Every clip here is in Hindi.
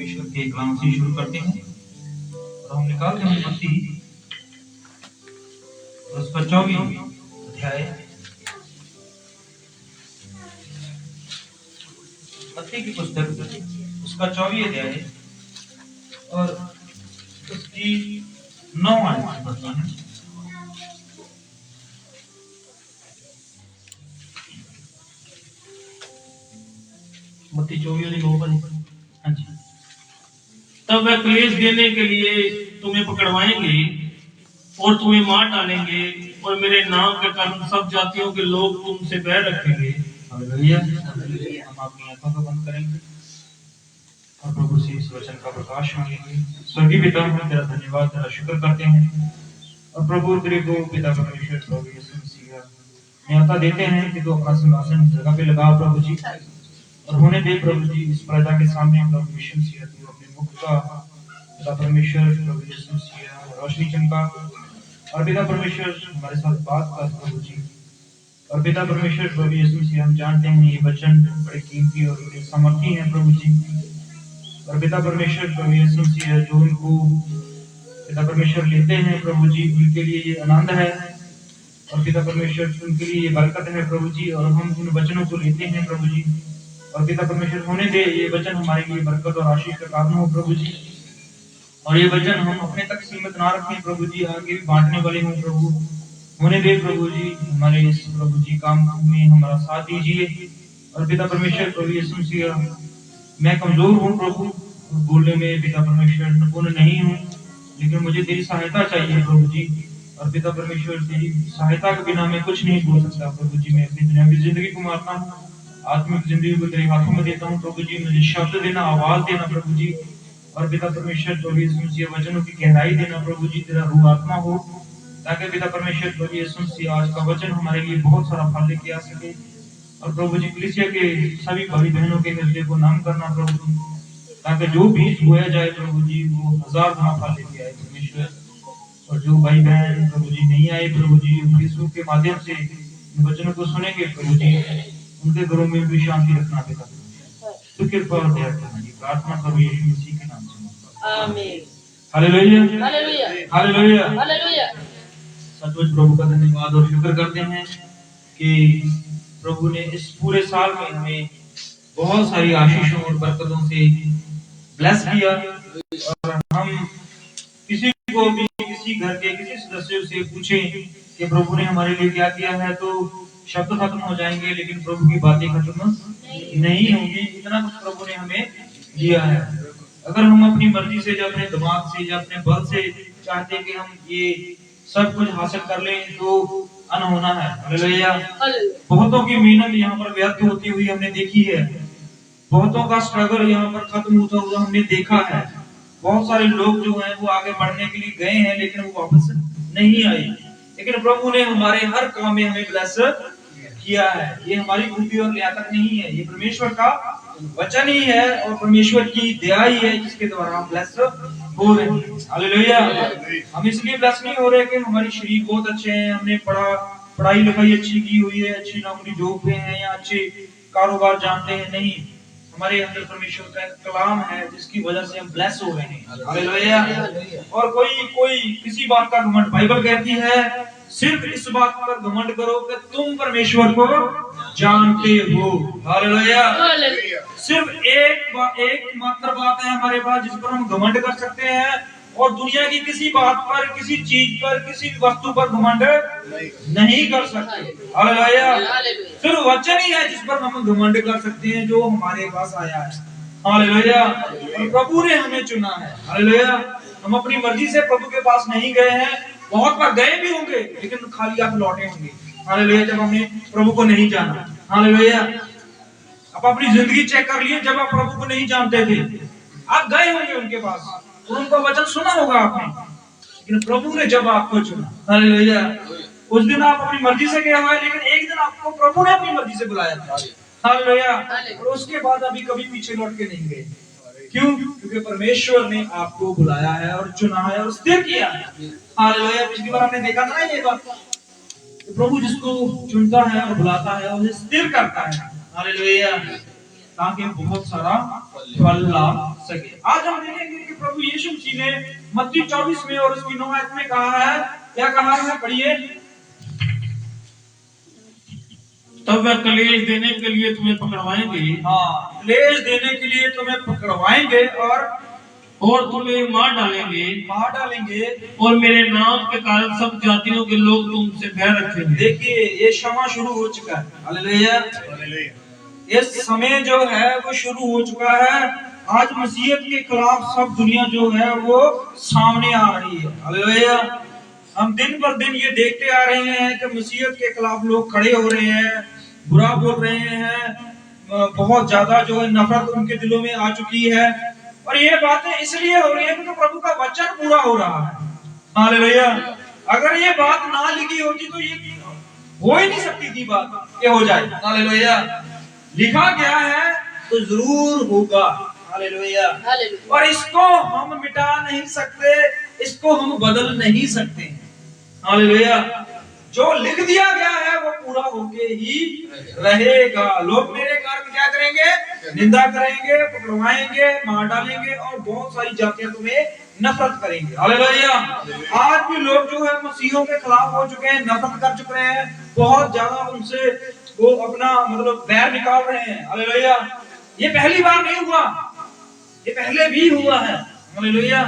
परमेश्वर के कलाम से शुरू करते हैं और हम निकालते हैं मत्ती उसका 24 अध्याय। मत्ती की पुस्तक उसका 24 अध्याय और उसकी 9 आयत पढ़ते हैं। मत्ती 24 हाँ जी। तब वह क्लेश देने के लिए तुम्हें पकड़वाएंगे और तुम्हें मार डालेंगे और मेरे नाम के कारण सब जातियों के लोग तुमसे बैर रखेंगे। हालेलुया। हम अपनी आंखों को बंद करेंगे और प्रभु से इस वचन का प्रकाश मांगेंगे। स्वर्गीय पिता, हम तेरा धन्यवाद, तेरा शुक्र करते हैं और प्रभु तेरे को पिता परमेश्वर प्रभु यीशु मसीह न्योता देते हैं कि तू अपना सिंहासन जगह पे लगा प्रभु जी, और होने दे प्रभु जी इस प्रजा के सामने प्रभु यीशु मसीह तू अपने मुख का पिता परमेश्वर प्रभु यीशु मसीह रोशनी चमका और पिता परमेश्वर हमारे साथ बात कर प्रभु जी। और पिता परमेश्वर प्रभु यीशु मसीह हम जानते हैं ये वचन बड़े कीमती और बड़े सामर्थी हैं प्रभु जी। और पिता परमेश्वर प्रभु यीशु मसीह जो उनको पिता परमेश्वर लेते हैं प्रभु जी, उनके लिए ये आनंद है और पिता परमेश्वर उनके लिए ये बरकत है प्रभु जी। और हम उन वचनों को लेते हैं प्रभु जी और पिता परमेश्वर होने दे ये वचन हमारे लिए बरकत और आशीष का कारण हो प्रभु जी। और ये वचन हम अपने तक सीमित ना रखें प्रभु जी, आगे भी बांटने वाले हों प्रभु। होने दे प्रभु जी हमारे इस प्रभु जी काम में हमारा साथ दीजिए। और पिता परमेश्वर प्रभु यीशु मसीह मैं कमजोर हूँ प्रभु, बोलने में पिता परमेश्वर निपुण नहीं हूँ, लेकिन मुझे तेरी सहायता चाहिए प्रभु जी। और पिता परमेश्वर तेरी सहायता के बिना मैं कुछ नहीं बोल सकता प्रभु जी। मैं अपनी दुनियावी जिंदगी को मारता हूँ, आत्मिक जिंदगी को तेरे हाथों में देता हूँ प्रभु जी। मुझे शब्द देना, आवाज देना प्रभु जी। और पिता परमेश्वर प्रभु यीशु मसीह वचनों की गहराई देना प्रभु जी, तेरा रूह आत्मा हो, ताकि पिता परमेश्वर प्रभु यीशु मसीह आज का वचन हमारे लिए बहुत सारा फल लेके आ सके। और प्रभु जी कलीसिया के सभी भाई बहनों के हृदय को नम करना प्रभु जी, ताकि जो बीज बोया जाए प्रभु जी वो 1000 गुना फल लेके आए परमेश्वर। और जो भाई बहन प्रभु जी नहीं आए प्रभु जी, फेसबुक के माध्यम से इन वचनों को सुनेंगे प्रभु जी, उनके घरों में भी शांति रखना पिता। तो कृपा और दया करना, ये प्रार्थना करो यीशु मसीह के नाम से, आमीन। Hallelujah hallelujah hallelujah hallelujah. सचमुच प्रभु का धन्यवाद और शुक्र करते हैं कि प्रभु ने इस पूरे साल में हमें बहुत सारी आशीषों और बरकतों से ब्लेस किया। और हम किसी को भी किसी घर के किसी सदस्य से पूछें कि प्रभु ने हमारे लिए क्या किया है तो शब्द खत्म हो जाएंगे, लेकिन प्रभु की बातें खत्म नहीं होंगी। इतना कुछ प्रभु ने हमें दिया है। अगर हम अपनी मर्जी से या अपने दिमाग से या अपने बल से चाहते कि हम ये सब कुछ हासिल कर लें तो अनहोना है। हालेलुया। बहुतों की मेहनत यहाँ पर व्यर्थ होती हुई हमने देखी है, बहुतों का स्ट्रगल यहाँ पर खत्म होता हुआ हमने देखा है। बहुत सारे लोग जो हैं वो आगे बढ़ने के लिए गए हैं लेकिन वो वापस नहीं आए, लेकिन प्रभु ने हमारे हर काम में हमें ब्लेस किया है। ये हमारी खूबी और लियाकत नहीं है, ये परमेश्वर का वचन ही है और परमेश्वर की दया ही है जिसके द्वारा हम ब्लेस हो रहे हैं। हालेलुया। हम इसलिए ब्लेस नहीं हो रहे कि हमारी शरीर बहुत अच्छे हैं, हमने पढ़ाई लिखाई अच्छी की हुई है, अच्छी नौकरी जॉब पे हैं या अच्छे कारोबार जानते हैं, नहीं। हमारे अंदर परमेश्वर का एक कलाम है जिसकी वजह से हम ब्लेस हो रहे हैं। हालेलुया। और कोई किसी बात का घमंड, बाइबल कहती है सिर्फ इस बात पर घमंड करो कि तुम परमेश्वर को जानते हो। हालेलुया। सिर्फ एक मात्र बात है हमारे पास जिस पर हम घमंड कर सकते हैं, और दुनिया की किसी बात पर, किसी चीज पर, किसी वस्तु पर घमंड नहीं कर सकते। हालेलुया। सिर्फ वचन ही है जिस पर हम घमंड कर सकते हैं जो हमारे पास आया है। हालेलुया। और प्रभु ने हमें चुना है। हालेलुया। हम अपनी मर्जी से प्रभु के पास नहीं गए हैं, बहुत बार गए भी होंगे लेकिन खाली हाथ लौटे होंगे। हालेलुया। जब हमने प्रभु को नहीं जाना। हालेलुया। आप अपनी जिंदगी चेक कर लिए, जब आप प्रभु को नहीं जानते थे आप गए होंगे उनके पास, उनका वचन सुना होगा आपने, लेकिन प्रभु ने जब आपको चुना, हालेलुया, उस दिन आप अपनी मर्जी से गए हुए, लेकिन एक दिन आपको प्रभु ने अपनी मर्जी से बुलाया था। हालेलुया। और उसके बाद अभी कभी पीछे लौट के नहीं गए। क्यों? क्योंकि परमेश्वर ने आपको बुलाया है और चुना है और स्थिर किया है। हालेलुया। पिछली बार हमने देखा था ना ये बात, प्रभु जिसको चुनता है और बुलाता है उसे स्थिर करता है। हालेलुया। ताकि बहुत सारा फल ला सके। आज हम देखेंगे कि प्रभु यीशु मसीह ने मत्ती 24 में और उसकी 9 आयत में कहा है, क्या कहा है, पढ़िए। तब वह क्लेश देने के लिए तुम्हें पकड़वाएंगे। हाँ, क्लेश देने के लिए तुम्हें पकड़वाएंगे और तुम्हें मार डालेंगे और मेरे नाम के कारण सब जातियों के लोग तुमसे बैर रखेंगे। देखिए, ये क्षमा शुरू हो चुका है। हालेलुया। इस समय जो है वो शुरू हो चुका है। आज मसीहत के खिलाफ सब दुनिया जो है वो सामने आ रही है। हालेलुया। हम दिन पर दिन ये देखते आ रहे हैं कि मसीहत के खिलाफ लोग खड़े हो रहे हैं, बुरा बोल रहे हैं, बहुत ज्यादा जो है नफरत उनके दिलों में आ चुकी है। और ये बातें इसलिए हो रही है क्योंकि प्रभु का वचन पूरा हो रहा है। हालेलुया। अगर ये बात ना लिखी होती तो ये हो ही नहीं सकती थी बात, ये हो जाए। हालेलुया। लिखा गया है तो जरूर होगा। हालेलुया। और इसको हम मिटा नहीं सकते, इसको हम बदल नहीं सकते। हालेलुया। जो लिख दिया गया है वो पूरा होके ही रहेगा। लोग मेरे कारण क्या करेंगे? निंदा करेंगे, पकड़वाएंगे, मार डालेंगे और बहुत सारी जातियां तुम्हें नफरत करेंगे। हालेलुया। आज भी लोग जो है मसीहों के खिलाफ हो चुके हैं, नफरत कर चुके हैं, बहुत ज्यादा उनसे वो अपना मतलब बैर निकाल रहे हैं। हालेलुया। ये पहली बार नहीं हुआ, ये पहले भी हुआ है। हालेलुया।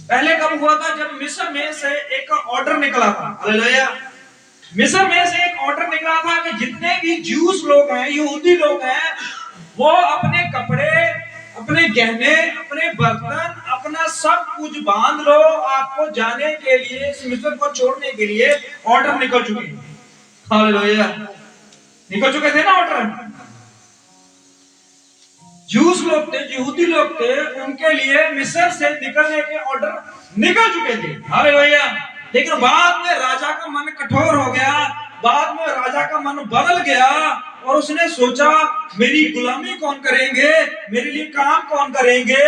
पहले कब हुआ था? जब मिस्र में से एक ऑर्डर निकला था। हालेलुया। मिस्र में से एक ऑर्डर निकला था कि जितने भी ज्यूस लोग हैं, यहूदी लोग हैं, वो अपने कपड़े, अपने गहने, अपने बर्तन, अपना सब कुछ बांध लो, आपको जाने के लिए, इस मिस्र को छोड़ने के लिए ऑर्डर निकल चुके हैं। हालेलुया। निकल चुके थे ना ऑर्डर। ज्यूस लोग थे, यहूदी लोग थे, उनके लिए मिस्र से निकलने के ऑर्डर निकल चुके थे। हालेलुया। लेकिन बाद में राजा का मन कठोर हो गया, बाद में राजा का मन बदल गया और उसने सोचा मेरी गुलामी कौन करेंगे, मेरे लिए काम कौन करेंगे,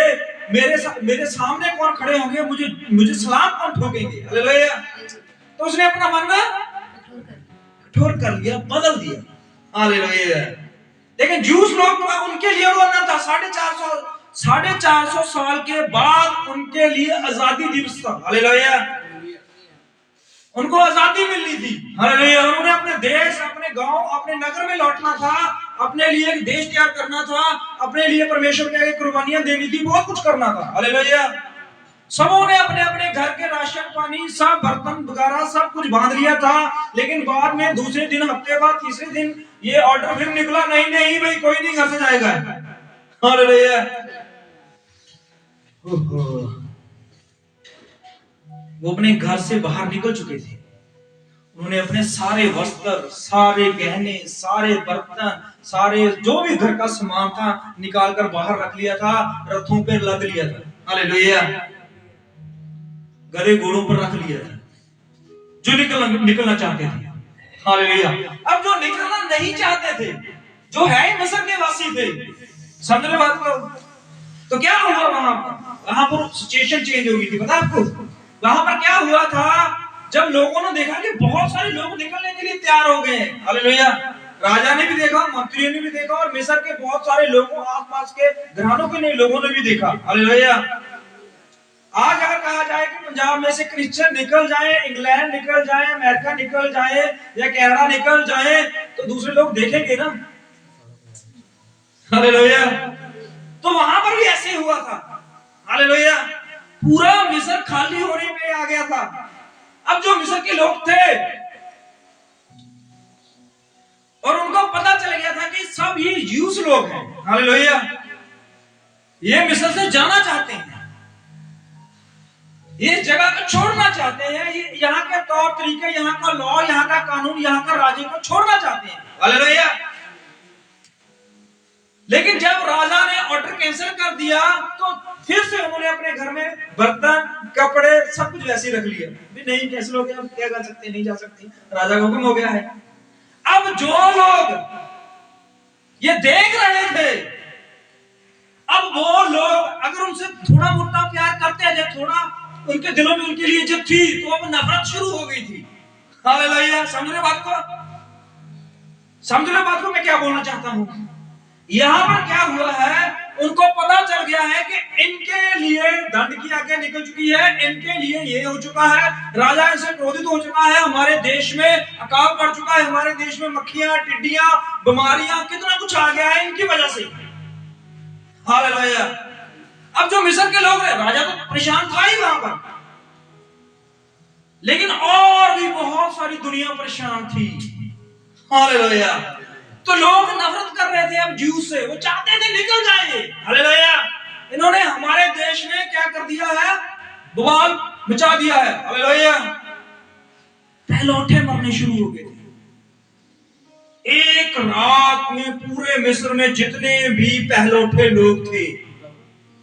मेरे सामने कौन खड़े होंगे, मुझे सलाम कौन ठोकेंगे। हालेलुया। तो उसने अपना मन कठोर कर लिया, बदल दिया। हालेलुया। लेकिन ज्यूस लोग उनके लिए वो ना था। 450 साल के बाद उनके लिए आजादी दिवस था। हालेलुया। उनको आजादी मिलनी थी। हालेलुया। उन्होंने अपने देश, अपने गांव, अपने नगर में लौटना था, अपने लिए एक देश तैयार करना था, अपने लिए परमेश्वर के आगे कुर्बानियां देनी थी, बहुत कुछ करना था। हालेलुया। सबों ने अपने अपने घर के राशन पानी, सब बर्तन वगैरह सब कुछ बांध लिया था। लेकिन बाद में दूसरे दिन, हफ्ते बाद, तीसरे दिन ये ऑर्डर फिर निकला, नहीं भाई, कोई नहीं घर से जाएगा। हालेलुया। वो अपने घर से बाहर निकल चुके थे। उन्होंने अपने सारे वस्त्र, सारे गहने, सारे बर्तन, सारे जो भी घर का सामान था निकाल कर बाहर रख लिया था, रथों पर लद लिया था। हालेलुया। गधे घोड़ों पर रख लिया था जो निकलना चाहते थे। हालेलुया। अब जो निकलना नहीं चाहते थे, जो है ही मिस्र के वासी थे, समझ रहे बात को? तो क्या हुआ वहां पर सिचुएशन चेंज हो गई थी। पता आपको वहां पर क्या हुआ था? जब लोगों ने देखा कि बहुत सारे लोग निकलने के लिए तैयार हो गए। हालेलुया। राजा ने भी देखा, मंत्रियों ने भी देखा और मिस्र के बहुत सारे लोगों, आसपास के घरानों के लोगों ने भी देखा। हालेलुया। आज अगर कहा जाए कि पंजाब में से क्रिश्चियन निकल जाए, इंग्लैंड निकल जाए, अमेरिका निकल जाए या कनाडा निकल जाए, तो दूसरे लोग देखेंगे ना। हालेलुया। तो वहां पर भी ऐसे हुआ था। हालेलुया। पूरा मिस्र खाली होने पे आ गया था। अब जो मिस्र के लोग थे और उनको पता चल गया था कि सब ये ज्यूस लोग हैं। हालेलुया। ये मिस्र से जाना चाहते हैं, ये जगह को छोड़ना चाहते हैं, ये यहाँ के तौर तरीके, यहाँ का लॉ, यहाँ का कानून, यहाँ का राज्य को छोड़ना चाहते हैं। हालेलुया। लेकिन जब राजा ने ऑर्डर कैंसिल कर दिया तो फिर से उन्होंने अपने घर में बर्तन, कपड़े सब कुछ वैसे ही रख लिया। नहीं, कैंसिल हो गया, क्या कर सकते, नहीं जा सकते, राजा का हुक्म हो गया है। अब जो लोग ये देख रहे थे, अब वो लोग अगर उनसे थोड़ा मोटा प्यार करते थे, थोड़ा उनके दिलों में उनके लिए इज्जत थी, तो अब नफरत शुरू हो गई थी। हालेलुया। समझ रहे बात को? समझ रहे बात को? मैं क्या बोलना चाहता हूं? यहां पर क्या हुआ है, उनको पता चल गया है कि इनके लिए दंड की आगे निकल चुकी है, इनके लिए ये हो चुका है, राजा इनसे क्रोधित हो चुका है, हमारे देश में अकाल पड़ चुका है, हमारे देश में मक्खियां, टिड्डियां, बीमारियां, कितना कुछ आ गया है इनकी वजह से। हालेलुया। अब जो मिस्र के लोग रहे, राजा तो परेशान था ही वहां पर, लेकिन और भी बहुत सारी दुनिया परेशान थी। हालेलुया। तो लोग नफरत कर रहे थे अब ज्यू से, वो चाहते थे निकल जाए। हालेलुया। इन्होंने हमारे देश में क्या कर दिया है, बवाल मचा दिया है। हालेलुया। पहलौठे मरने शुरू हो गए थे। एक रात में पूरे मिस्र में जितने भी पहलौठे लोग थे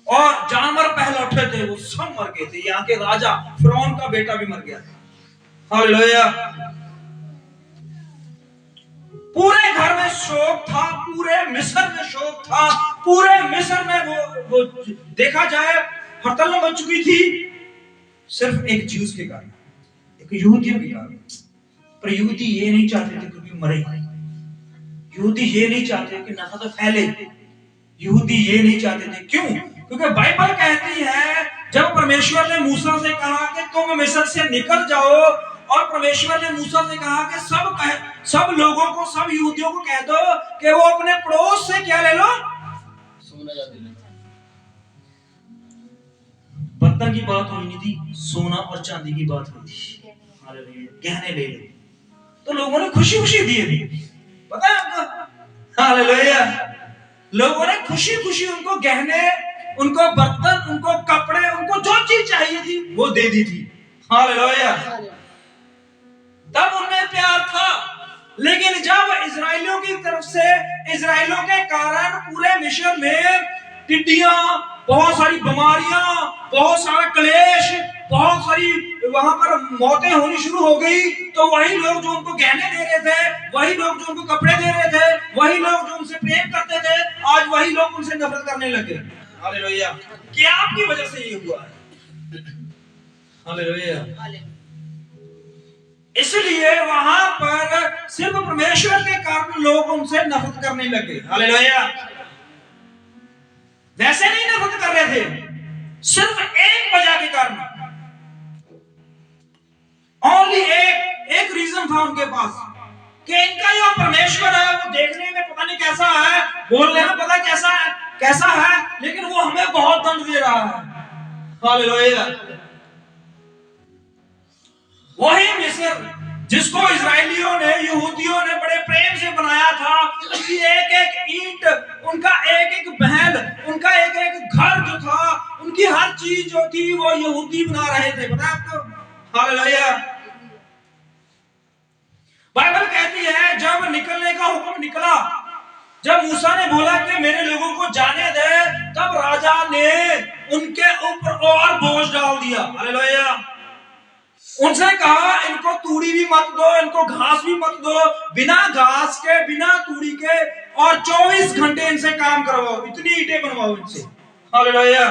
और जानवर पहलौठे थे वो सब मर गए थे। यहाँ के राजा फिरौन का बेटा भी मर गया था। हालेलुया। पूरे घर में शोक था, पूरे मिस्र में शोक था, पूरे मिस्र में वो देखा जाए हड़ताल बन चुकी थी, सिर्फ एक ज्यूस के कारण, एक यहूदियों के कारण। पर यहूदी ये नहीं चाहते थे क्योंकि मरे, यहूदी ये नहीं चाहते कि नफरत फैले, यहूदी ये नहीं चाहते थे। क्यों? क्योंकि बाइबल कहती है जब परमेश्वर ने मूसा से कहा कि तुम मिस्र से निकल जाओ, और परमेश्वर ने मूसा से कहा कि सब लोगों को, सब यहूदियों को कह दो कि वो अपने पड़ोस से क्या ले लो, सोना चांदी। बर्तन की बात हुई नहीं थी, सोना और चांदी की बात हुई थी। गहने ले लो। तो लोगों ने खुशी खुशी दिए थे, पता है आपको। हालेलुया। लोगों ने खुशी खुशी उनको गहने, उनको बर्तन, उनको कपड़े, उनको जो चीज चाहिए थी वो दे दी थी। हालेलुया। तब उनमें प्यार था। लेकिन जब इजराइलियों की तरफ से, इजराइलियों के कारण पूरे मिस्र में टिड्डियां, बहुत सारी बीमारियां, बहुत सारा क्लेश, बहुत सारी वहां पर मौतें होनी शुरू हो गई, तो वही लोग जो उनको गहने दे रहे थे, वही लोग जो उनको कपड़े दे रहे थे, वही लोग जो उनसे प्रेम करते थे, आज वही लोग उनसे नफरत करने लगे। हालेलुया। क्या आपकी वजह से ये हुआ है? हालेलुया। इसलिए वहां पर सिर्फ परमेश्वर के कारण लोग उनसे नफरत करने लगे। हालेलुया। वैसे नहीं नफरत कर रहे थे, सिर्फ एक वजह के कारण, ओनली एक रीजन था उनके पास कि इनका जो परमेश्वर है वो देखने में पता नहीं कैसा है, बोलने में पता कैसा है, लेकिन वो हमें बहुत दंड दे रहा है। हालेलुया। वही मिस्र जिसको इजरायलियों ने, यहूदियों ने बड़े प्रेम से बनाया था, उनकी एक एक ईंट, उनका एक एक महल, उनका एक एक घर जो था, उनकी हर चीज जो थी वो यहूदी बना रहे थे। पता है आपको। हालेलुया। बाइबल कहती है जब निकलने का हुक्म निकला, जब मूसा ने बोला कि मेरे लोगों को जाने दे, तब राजा ने उनके ऊपर और बोझ डाल दिया। हालेलुया। उनसे कहा इनको तूड़ी भी मत दो, इनको घास भी मत दो, बिना घास के, बिना तूड़ी के, और 24 घंटे इनसे काम करवाओ, इतनी ईंटें बनवाओ इनसे। हालेलुया।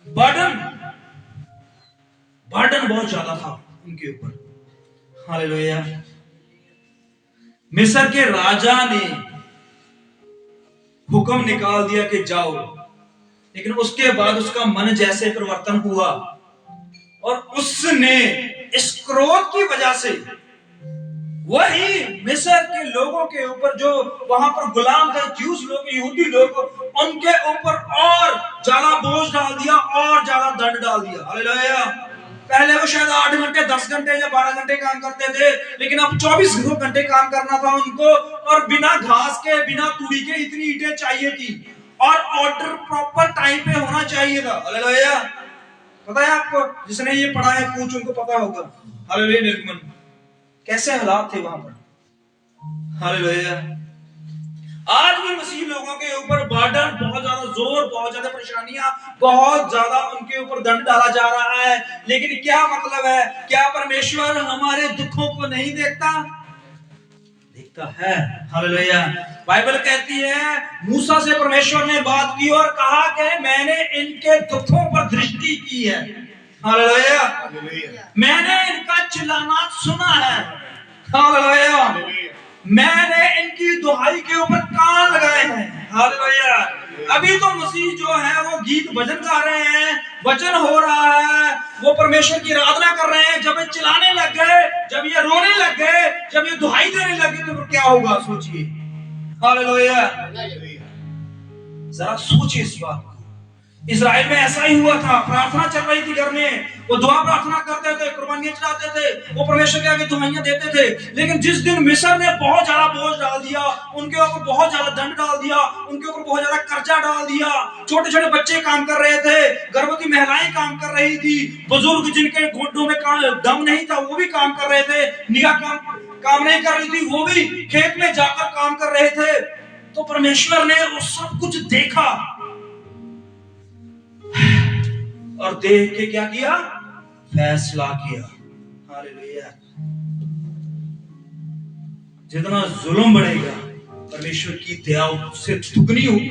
बर्डन बहुत ज्यादा था उनके ऊपर। हालेलुया। मिस्र के राजा ने हुक्म निकाल दिया कि जाओ, लेकिन उसके बाद उसका मन जैसे परिवर्तन हुआ और उसने इस क्रोध की वजह से वही मिस्र के लोगों के ऊपर, जो वहां पर गुलाम थे, ज्यूस लोग, यहूदी लोग, उनके ऊपर और ज्यादा बोझ डाल दिया और ज्यादा दंड डाल दिया। हालेलुया। पहले वो शायद 8 घंटे, 10 घंटे या 12 घंटे काम करते थे, लेकिन अब 24 घंटे काम करना था उनको, और बिना घास के, बिना तूड़ी के इतनी ईंटें चाहिए थी, और ऑर्डर प्रॉपर टाइम पे होना चाहिए था। हालेलुया। पता है आपको, जिसने ये पढ़ा है पूछ, उनको पता होगा। हालेलुया। निर्गमन कैसे हालात थे वहां पर। हालेलुया। आज भी मसीह लोगों के ऊपर बर्डन, बहुत ज्यादा जोर, बहुत ज्यादा परेशानियां, बहुत ज्यादा उनके ऊपर दंड डाला जा रहा है, लेकिन क्या मतलब है? क्या परमेश्वर हमारे दुखों को नहीं देखता? देखता है। हालेलुया। बाइबल कहती है मूसा से परमेश्वर ने बात की और कहा कि मैंने इनके दुखों पर दृष्टि की है। हालेलुया। मैंने इनका चिल्लाना सुना है। हालेलुया। मैंने इनकी दुहाई के ऊपर कान लगाए हैं। हालेलुया। अभी तो मसीह जो है वो गीत भजन गा रहे हैं, वचन हो रहा है, वो परमेश्वर की आराधना कर रहे हैं। जब ये चिल्लाने लग गए, जब ये रोने लग गए, जब ये दुहाई देने लगे, तो फिर क्या होगा सोचिए। हालेलुया। जरा सोचिए इस बात को। इजराइल में ऐसा ही हुआ था। प्रार्थना चल रही थी घर में, वो दुआ प्रार्थना करते थे, कुर्बानियां चढ़ाते थे, वो परमेश्वर के आगे दुआइयां देते थे। लेकिन जिस दिन मिस्र ने बहुत ज्यादा बोझ डाल दिया, उनके ऊपर बहुत ज्यादा दंड डाल दिया, उनके ऊपर बहुत ज्यादा कर्जा डाल दिया, छोटे छोटे बच्चे काम कर रहे थे, गर्भवती महिलाएं काम कर रही थी, बुजुर्ग जिनके घुटनों में दम नहीं था वो भी काम कर रहे थे, निगाह काम नहीं कर रही थी वो भी खेत में जाकर काम कर रहे थे। तो परमेश्वर ने वो सब कुछ देखा और देख के क्या किया? फैसला किया। हालेलुया। जितना जुल्म बढ़ेगा, परमेश्वर की दया उससे दुगनी होगी।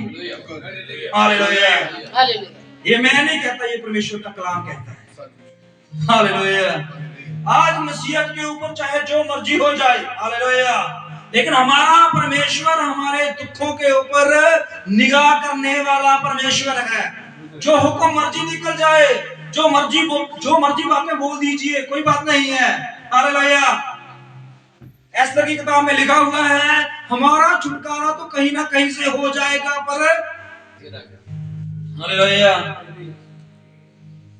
हालेलुया। ये मैं नहीं कहता, ये परमेश्वर का कलाम कहता है। हालेलुया। आज मसीहत के ऊपर चाहे जो मर्जी हो जाए, हालेलुया, लेकिन हमारा परमेश्वर हमारे दुखों के ऊपर निगाह करने वाला परमेश्वर है। जो हुक्म मर्जी निकल जाए, जो मर्जी बातें बोल दीजिए, कोई बात नहीं है। हालेलुया। एस्तर की किताब में लिखा हुआ है, हमारा छुटकारा तो कहीं ना कहीं से हो जाएगा, पर हालेलुया,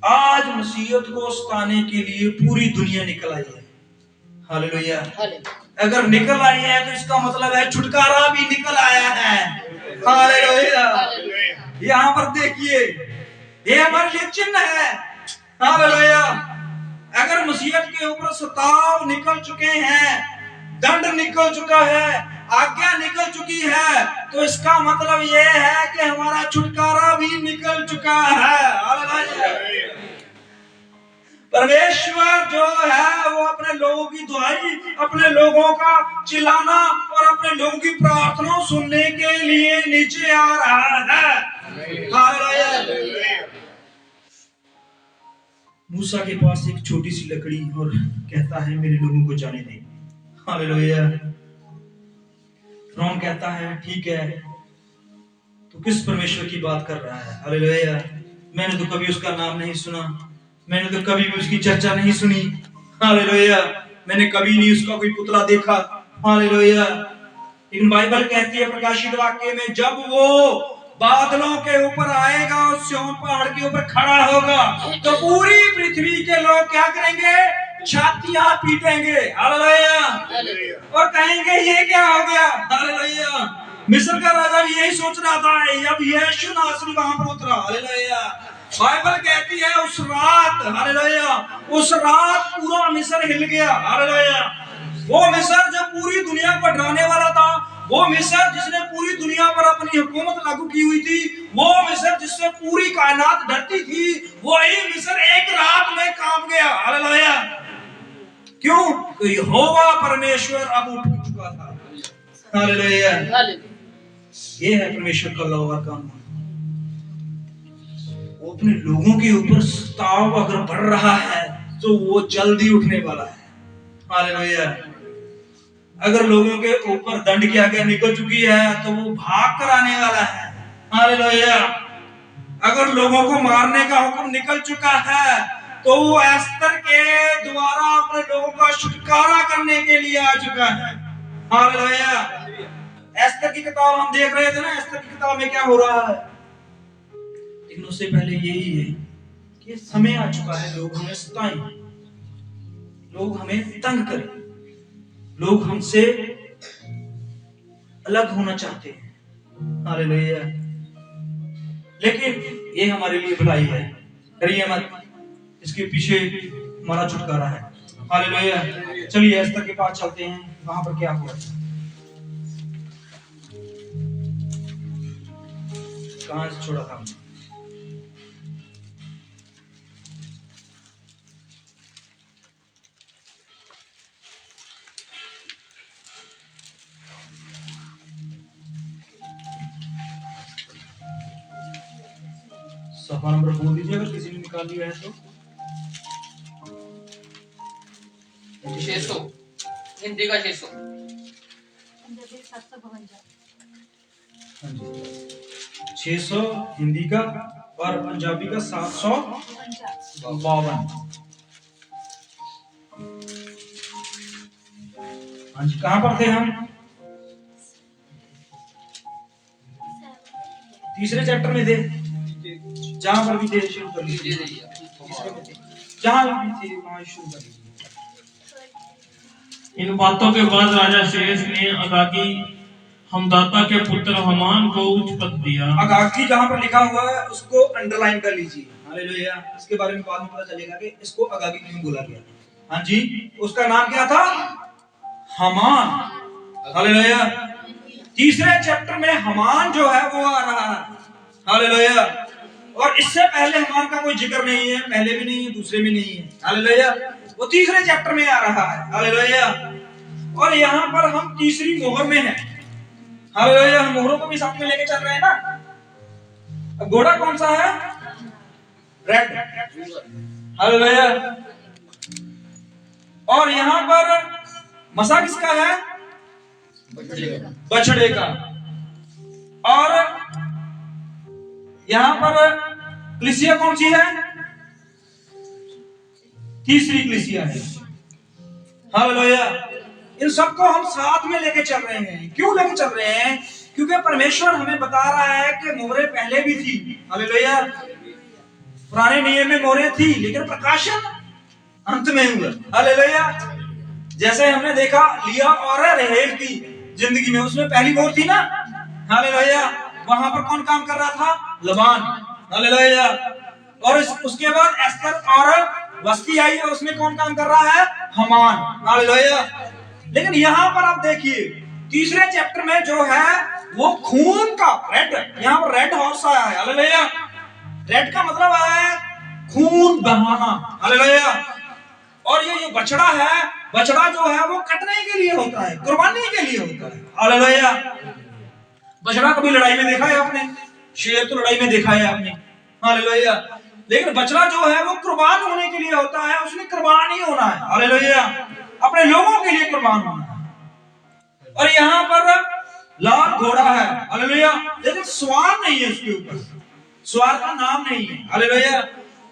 आज मसीहत को सताने के लिए पूरी दुनिया निकल आई है। हालेलुया। अगर निकल आई है तो इसका मतलब है छुटकारा भी निकल आया है। हालेलुया। यहाँ पर देखिए, ये हमारे लिए चिन्ह है। हालेलुया। अगर मसीहत के ऊपर सताव निकल चुके हैं, दंड निकल चुका है, आज्ञा निकल चुकी है, तो इसका मतलब ये है कि हमारा छुटकारा भी निकल चुका है। हालेलुया। परमेश्वर जो है वो अपने लोगों की दुआई, अपने लोगों का चिल्लाना और अपने लोगों की प्रार्थना सुनने के लिए नीचे आ रहा है। हालेलुया। मूसा के पास एक छोटी सी लकड़ी और कहता है मेरे लोगों को जाने दे। हालेलुया। फिरौन कहता है ठीक है, तो किस परमेश्वर की बात कर रहा है? हालेलुया। मैंने तो कभी उसका नाम नहीं सुना, मैंने तो कभी भी उसकी चर्चा नहीं सुनी। हालेलुया। मैंने कभी नहीं उसका कोई पुतला देखा। हालेलुया। लेकिन बाइबल कहती है प्रकाशित वाक्य में, जब वो बादलों के ऊपर आएगा और सिय्योन पहाड़ के ऊपर खड़ा होगा, तो पूरी पृथ्वी के लोग क्या करेंगे? छातियां पीटेंगे। हालेलुया। और कहेंगे ये क्या हो गया? हालेलुया। मिस्र का राजा भी यही सोच रहा था, अब यीशु नासरी वहां पर उतरा। हालेलुया। बाइबल कहती है उस रात, हालेलुया, उस रात पूरा मिस्र हिल गया। हालेलुया। वो मिस्र जो पूरी दुनिया को डराने वाला था, वो मिस्र जिसने पूरी दुनिया पर अपनी हुकूमत लागू की हुई थी, वो मिस्र जिससे पूरी कायनात डरती थी, वही मिस्र एक रात में कांप गया। हालेलुया। क्यों? तो यहोवा परमेश्वर अब उठ चुका था। हालेलुया। ये है परमेश्वर का लौ और कानून। वो अपने लोगों के ऊपर सताव अगर बढ़ रहा है तो वो जल्दी उठने वाला है। हालेलुया। अगर लोगों के ऊपर दंड की आज्ञा निकल चुकी है तो वो भाग कर आने वाला है। हालेलुया। अगर लोगों को मारने का हुक्म निकल चुका है तो वो एस्तर के द्वारा अपने लोगों का छुटकारा करने के लिए आ चुका है। हालेलुया। एस्तर की किताब हम देख रहे थे ना, एस्तर की किताब में क्या हो रहा है, लेकिन उससे पहले यही है कि समय आ चुका है, लोग हमें सताएं, लोग हमें तंग करें, लोग हमसे अलग होना चाहते हैं। हालेलुया। लेकिन ये हमारे लिए भलाई है, डरिए मत, इसके पीछे हमारा छुटकारा है। हालेलुया। चलिए एस्तर के पास चलते हैं, वहां पर क्या हुआ, कहां से छोड़ा था। सफा नंबर बोल दीजिए अगर किसी ने निकाल लिया है तो। 600 हिंदी का 600। हाँ जी, 600 हिंदी का और पंजाबी का 752। हाँ जी, कहाँ पर थे हम? तीसरे चैप्टर में थे, जहां पर भी थे शुरू कर लीजिए। जहां भी थे वहां शुरू कर लीजिए। इन बातों के बाद राजा शेष ने अगागी हमदाता के पुत्र हमान को उच्च पद दिया। अगागी जहां पर लिखा हुआ है उसको अंडरलाइन कर लीजिए। हालेलुया। इसके बारे में बाद में पता चलेगा कि इसको अगागी क्यों बोला गया। हाँ जी, उसका नाम क्या था? हमान। हालेलुया। तीसरे चैप्टर में हमान जो है वो आ रहा है। हालेलुया। और इससे पहले हमान का कोई जिक्र नहीं है, पहले भी नहीं है, दूसरे भी नहीं है। हालेलुया। वो तीसरे चैप्टर में आ रहा है। हालेलुया। और यहाँ पर हम तीसरी मोहर में हैं। हालेलुया। हम मोहरों को भी साथ में लेके चल रहे हैं ना। अब घोड़ा कौन सा है? रेड। हालेलुया। और यहाँ पर मसा किसका है? बछड़े का। और यहां पर कलीसिया कौन सी है? तीसरी कलीसिया है। हालेलुया। इन सबको हम साथ में लेके चल रहे हैं। क्यों लेके चल रहे हैं? क्योंकि परमेश्वर हमें बता रहा है कि मोहरें पहले भी थी। हालेलुया। पुराने नियम में मोहरें थी, लेकिन प्रकाशन अंत में हुआ। हालेलुया। जैसे हमने देखा लिया और रहेल की जिंदगी में, उसमें पहली मोहर थी ना। हालेलुया। वहां पर कौन काम कर रहा था? लबान। हालेलुया। और उसके बाद एस्तर और वस्ती आई और उसमें कौन काम कर रहा है? हमान। हालेलुया। लेकिन यहाँ पर आप देखिए तीसरे चैप्टर में जो है वो खून का रेड, यहाँ पर रेड हॉर्स आया है। हालेलुया। रेड का मतलब है खून बहाना। हालेलुया। और ये बछड़ा है, बछड़ा जो है वो कटने के लिए होता है, कुर्बानी के लिए होता है। हालेलुया। बछड़ा कभी लड़ाई में देखा है आपने? शेर तो लड़ाई में देखा है आपने। हालेलुया। लेकिन बछड़ा जो है वो कुर्बान होने के लिए होता है, उसने कुर्बान ही होना है। हालेलुया। अपने लोगों के लिए कुर्बान होना है। और यहाँ पर लाल घोड़ा है। हालेलुया। लेकिन सवार नहीं है उसके ऊपर, सवार का नाम नहीं है। हालेलुया।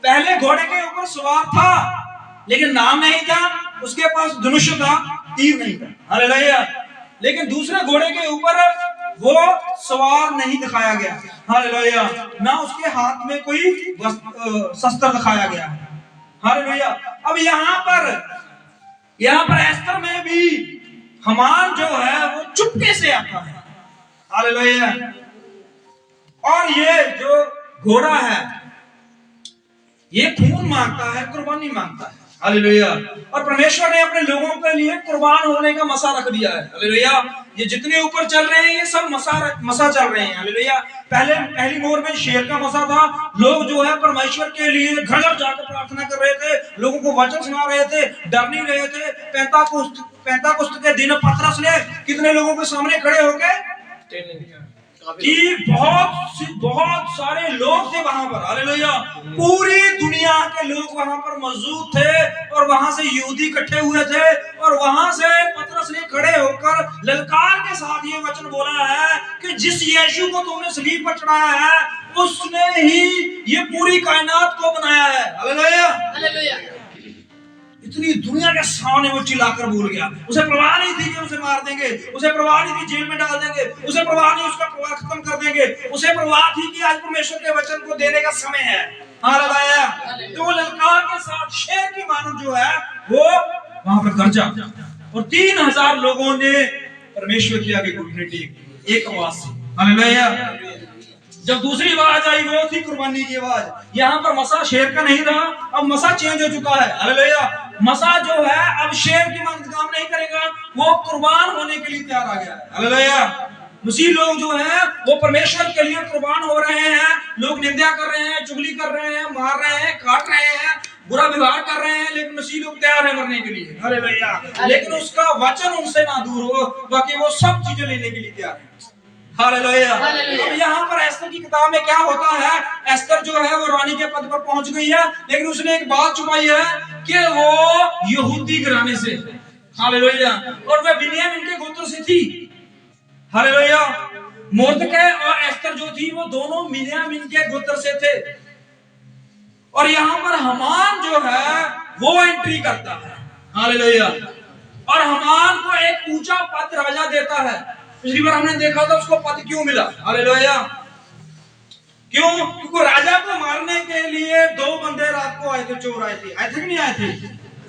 पहले घोड़े के ऊपर सवार था लेकिन नाम नहीं था, उसके पास धनुष था, तीर नहीं था। हालेलुया। लेकिन दूसरे घोड़े के ऊपर वो सवार नहीं दिखाया गया। हालेलुया। ना उसके हाथ में कोई शस्त्र दिखाया गया। हालेलुया। अब यहाँ पर एस्तर में भी हमान जो है वो चुपके से आता है। हालेलुया। और ये जो घोड़ा है ये खून मांगता है, कुर्बानी मांगता है। हालेलुया। और परमेश्वर ने अपने लोगों के लिए कुर्बान होने का मसा रख दिया है। हालेलुया। ये जितने ऊपर चल रहे हैं ये सब मसा चल रहे हैं। हालेलुया। पहली मोहर में शेर का मसा था। लोग जो है परमेश्वर के लिए घर घर जाकर प्रार्थना कर रहे थे, लोगों को वचन सुना रहे थे, डर नहीं रहे थे। पेंताकुस्त के दिन पतरस ने कितने लोगों के सामने खड़े हो गए कि बहुत सारे लोग थे वहां पर। हालेलुया। पूरी दुनिया के लोग वहां पर मौजूद थे और वहां से यहूदी इकट्ठे हुए थे और वहां से पतरस ने खड़े होकर ललकार के साथ ये वचन बोला है कि जिस यीशु को तुमने सलीब पर चढ़ाया है उसने ही ये पूरी कायनात को बनाया है। हालेलुया। हालेलुया। इतनी दुनिया के सामने वो चिल्लाकर बोल गया। उसे परवाह नहीं थी कि उसे मार देंगे, उसे परवाह नहीं थी जेल में डाल देंगे, उसे परवाह नहीं उसका प्रवाह खत्म कर देंगे, उसे परवाह थी कि आज परमेश्वर के वचन को देने का समय है। हालेलुया। तो वो ललकार के साथ शेर की मानव जो है वो वहां पर गरजा और 3000 लोगों ने परमेश्वर के आगे घुटने टेक एक आवाज से। हालेलुया। जब दूसरी आवाज आई वो थी कुर्बानी की आवाज। यहाँ पर मसा शेर का नहीं रहा, अब मसा चेंज हो चुका है। हालेलुया। मसा जो है अब शेर की मांग काम नहीं करेगा, वो कुर्बान होने के लिए तैयार आ गया है। हालेलुया। मसीह लोग जो हैं वो परमेश्वर के लिए कुर्बान हो रहे हैं। लोग निंदा कर रहे हैं, चुगली कर रहे हैं, मार रहे हैं, काट रहे हैं, बुरा व्यवहार कर रहे हैं, लेकिन मसीह लोग तैयार है मरने के लिए। हालेलुया। लेकिन उसका वचन उनसे ना दूर हो, बाकी वो सब चीजें लेने के लिए तैयार है। हालेलुया। अब यहाँ पर एस्तर की किताब में क्या होता है? एस्तर जो है वो रानी के पद पर पहुंच गई है, लेकिन उसने एक बात छुपाई है कि वो यहूदी घराने से। हालेलुया। और वह बिन्यामीन के गोत्र से थी। हालेलुया। मोर्दकै और एस्तर जो थी वो दोनों बिन्यामीन के गोत्र से थे, और यहाँ पर हामान जो है वो एंट्री करता है। हालेलुया। और हामान को एक ऊंचा पद राजा देता है। पिछली बार हमने देखा था उसको पद क्यों मिला। हालेलुया। क्यों? क्योंकि राजा को मारने के लिए दो बंदे रात को आए थे, चोर आए थे कि नहीं आए थे?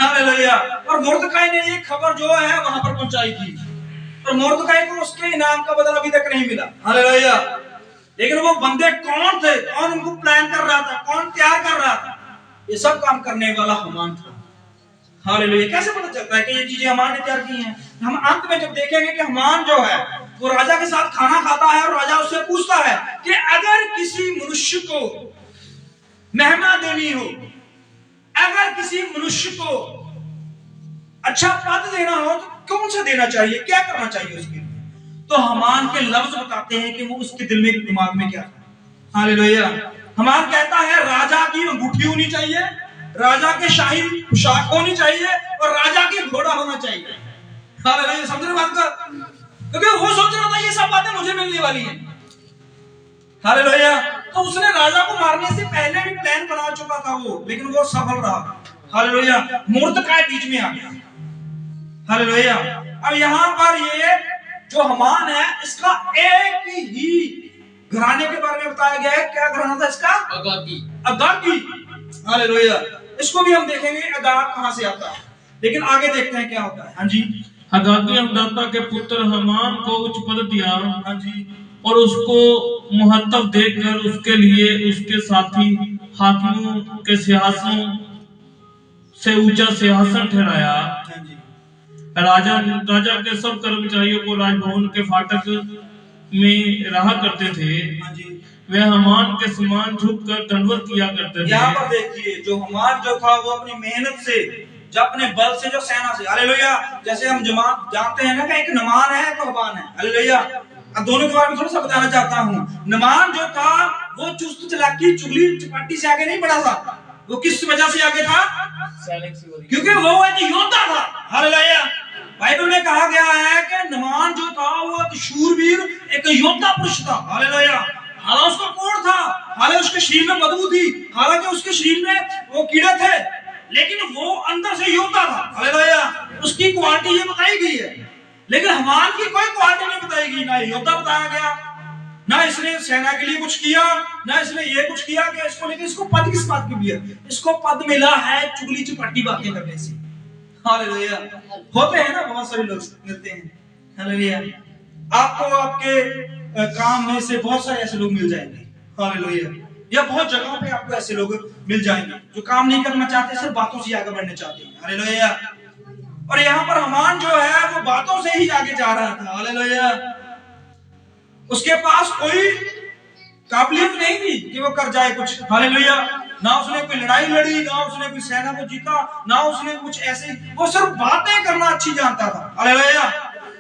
हालेलुया। और मुर्दकाई ने ये खबर जो है वहां पर पहुंचाई थी, और मुर्दकाई को उसके इनाम का बदला अभी तक नहीं मिला। हालेलुया। लेकिन वो बंदे कौन थे? कौन उनको प्लान कर रहा था? कौन तैयार कर रहा था? ये सब काम करने वाला हामान था। हालेलुया। कैसे पता चलता है कि ये चीजें हामान ने तैयार की हैं? हम अंत में जब देखेंगे कि हामान जो है वो राजा के साथ खाना खाता है, और राजा उससे पूछता है कि अगर किसी मनुष्य को महिमा देनी हो, अगर किसी मनुष्य को अच्छा पद देना हो तो कौन सा देना चाहिए, क्या करना चाहिए उसके लिए? तो हामान के लफ्ज बताते हैं कि वो उसके दिल में, दिमाग में क्या था। हालेलुया। हामान कहता है राजा की अंगूठी होनी चाहिए, राजा के शाही पोशाक होनी चाहिए, और राजा की घोड़ा होना चाहिए। हालेलुया। समझ रहे बात का? क्योंकि वो सोच रहा था ये सब बातें मुझे मिलने वाली हैं। हालेलुया। तो उसने राजा को मारने से पहले भी प्लान बना चुका था वो, लेकिन वो सफल रहा। हालेलुया। मुर्दकाई बीच में आ गया। हालेलुया। अब यहाँ पर ये जो हामान है इसका एक ही घराने के बारे में बताया गया है। क्या घराना था इसका? अगागी। अगागी। हालेलुया। इसको भी हम देखेंगे अगाग कहां से आता है, लेकिन आगे देखते हैं क्या होता है। हाँ जी। हगागी हमदाता के पुत्र हामान को उच्च पद दिया। हाँ जी। और उसको महत्व देकर उसके लिए उसके साथी हाकिमों के सिंहासन से ऊंचा सिंहासन ठहराया। हाँ जी। राजा के सब कर्मचारियों को राजभवन के फाटक में रहा करते थे। हाँ जी। वे हामान के समान झुककर दंडवत किया करते थे। यहाँ पर देखिए जो हामान जो था वो अपनी मेहनत से, जो अपने बल से, जो सेना से, हालेलुया। जैसे हम जमात जानते हैं ना कि एक नमान है, एक हामान है। हालेलुया। अब दोनों के बारे में थोड़ा सा बताना चाहता हूँ। नमान जो था वो चुस्त चालाकी चुगली चपाटी से आगे नहीं बढ़ा था। वो किस वजह से आगे था? क्योंकि वो एक योद्धा था। हालेलुया। बाइबल में कहा गया है कि नमान जो था वो एक शूरवीर, एक योद्धा पुरुष था। हालेलुया। हालांकि उसका कोढ़ था, हालांकि उसके शरीर में बदबू थी, हालांकि उसके शरीर में वो कीड़े थे, लेकिन वो अंदर से योद्धा था। हालेलुया। उसकी क्वालिटी ये बताई गई है, लेकिन हामान की कोई क्वालिटी नहीं बताई गई। ना योद्धा बताया गया, ना इसने सेना के लिए कुछ किया, ना इसने ये कुछ किया कि इसको, लेकिन इसको पद किस बात की भी है? इसको पद मिला है चुगली चपाटी बातें करने से। हालेलुया। होते हैं ना बहुत सारे लोग मिलते हैं। हालेलुया। आपको आपके काम में से बहुत सारे ऐसे लोग मिल जाएंगे। हालेलुया। या बहुत जगहों पे आपको ऐसे लोग मिल जाएंगे जो काम नहीं करना चाहते, सिर्फ बातों से आगे बढ़ना चाहते हैं। हालेलुया। और यहाँ पर हामान जो है वो बातों से ही आगे जा रहा था। हालेलुया। उसके पास कोई काबिलियत नहीं थी कि वो कर जाए कुछ। हालेलुया। ना उसने कोई लड़ाई लड़ी, ना उसने कोई सेना को जीता, ना उसने कुछ ऐसे, वो सिर्फ बातें करना अच्छी जानता था। हालेलुया।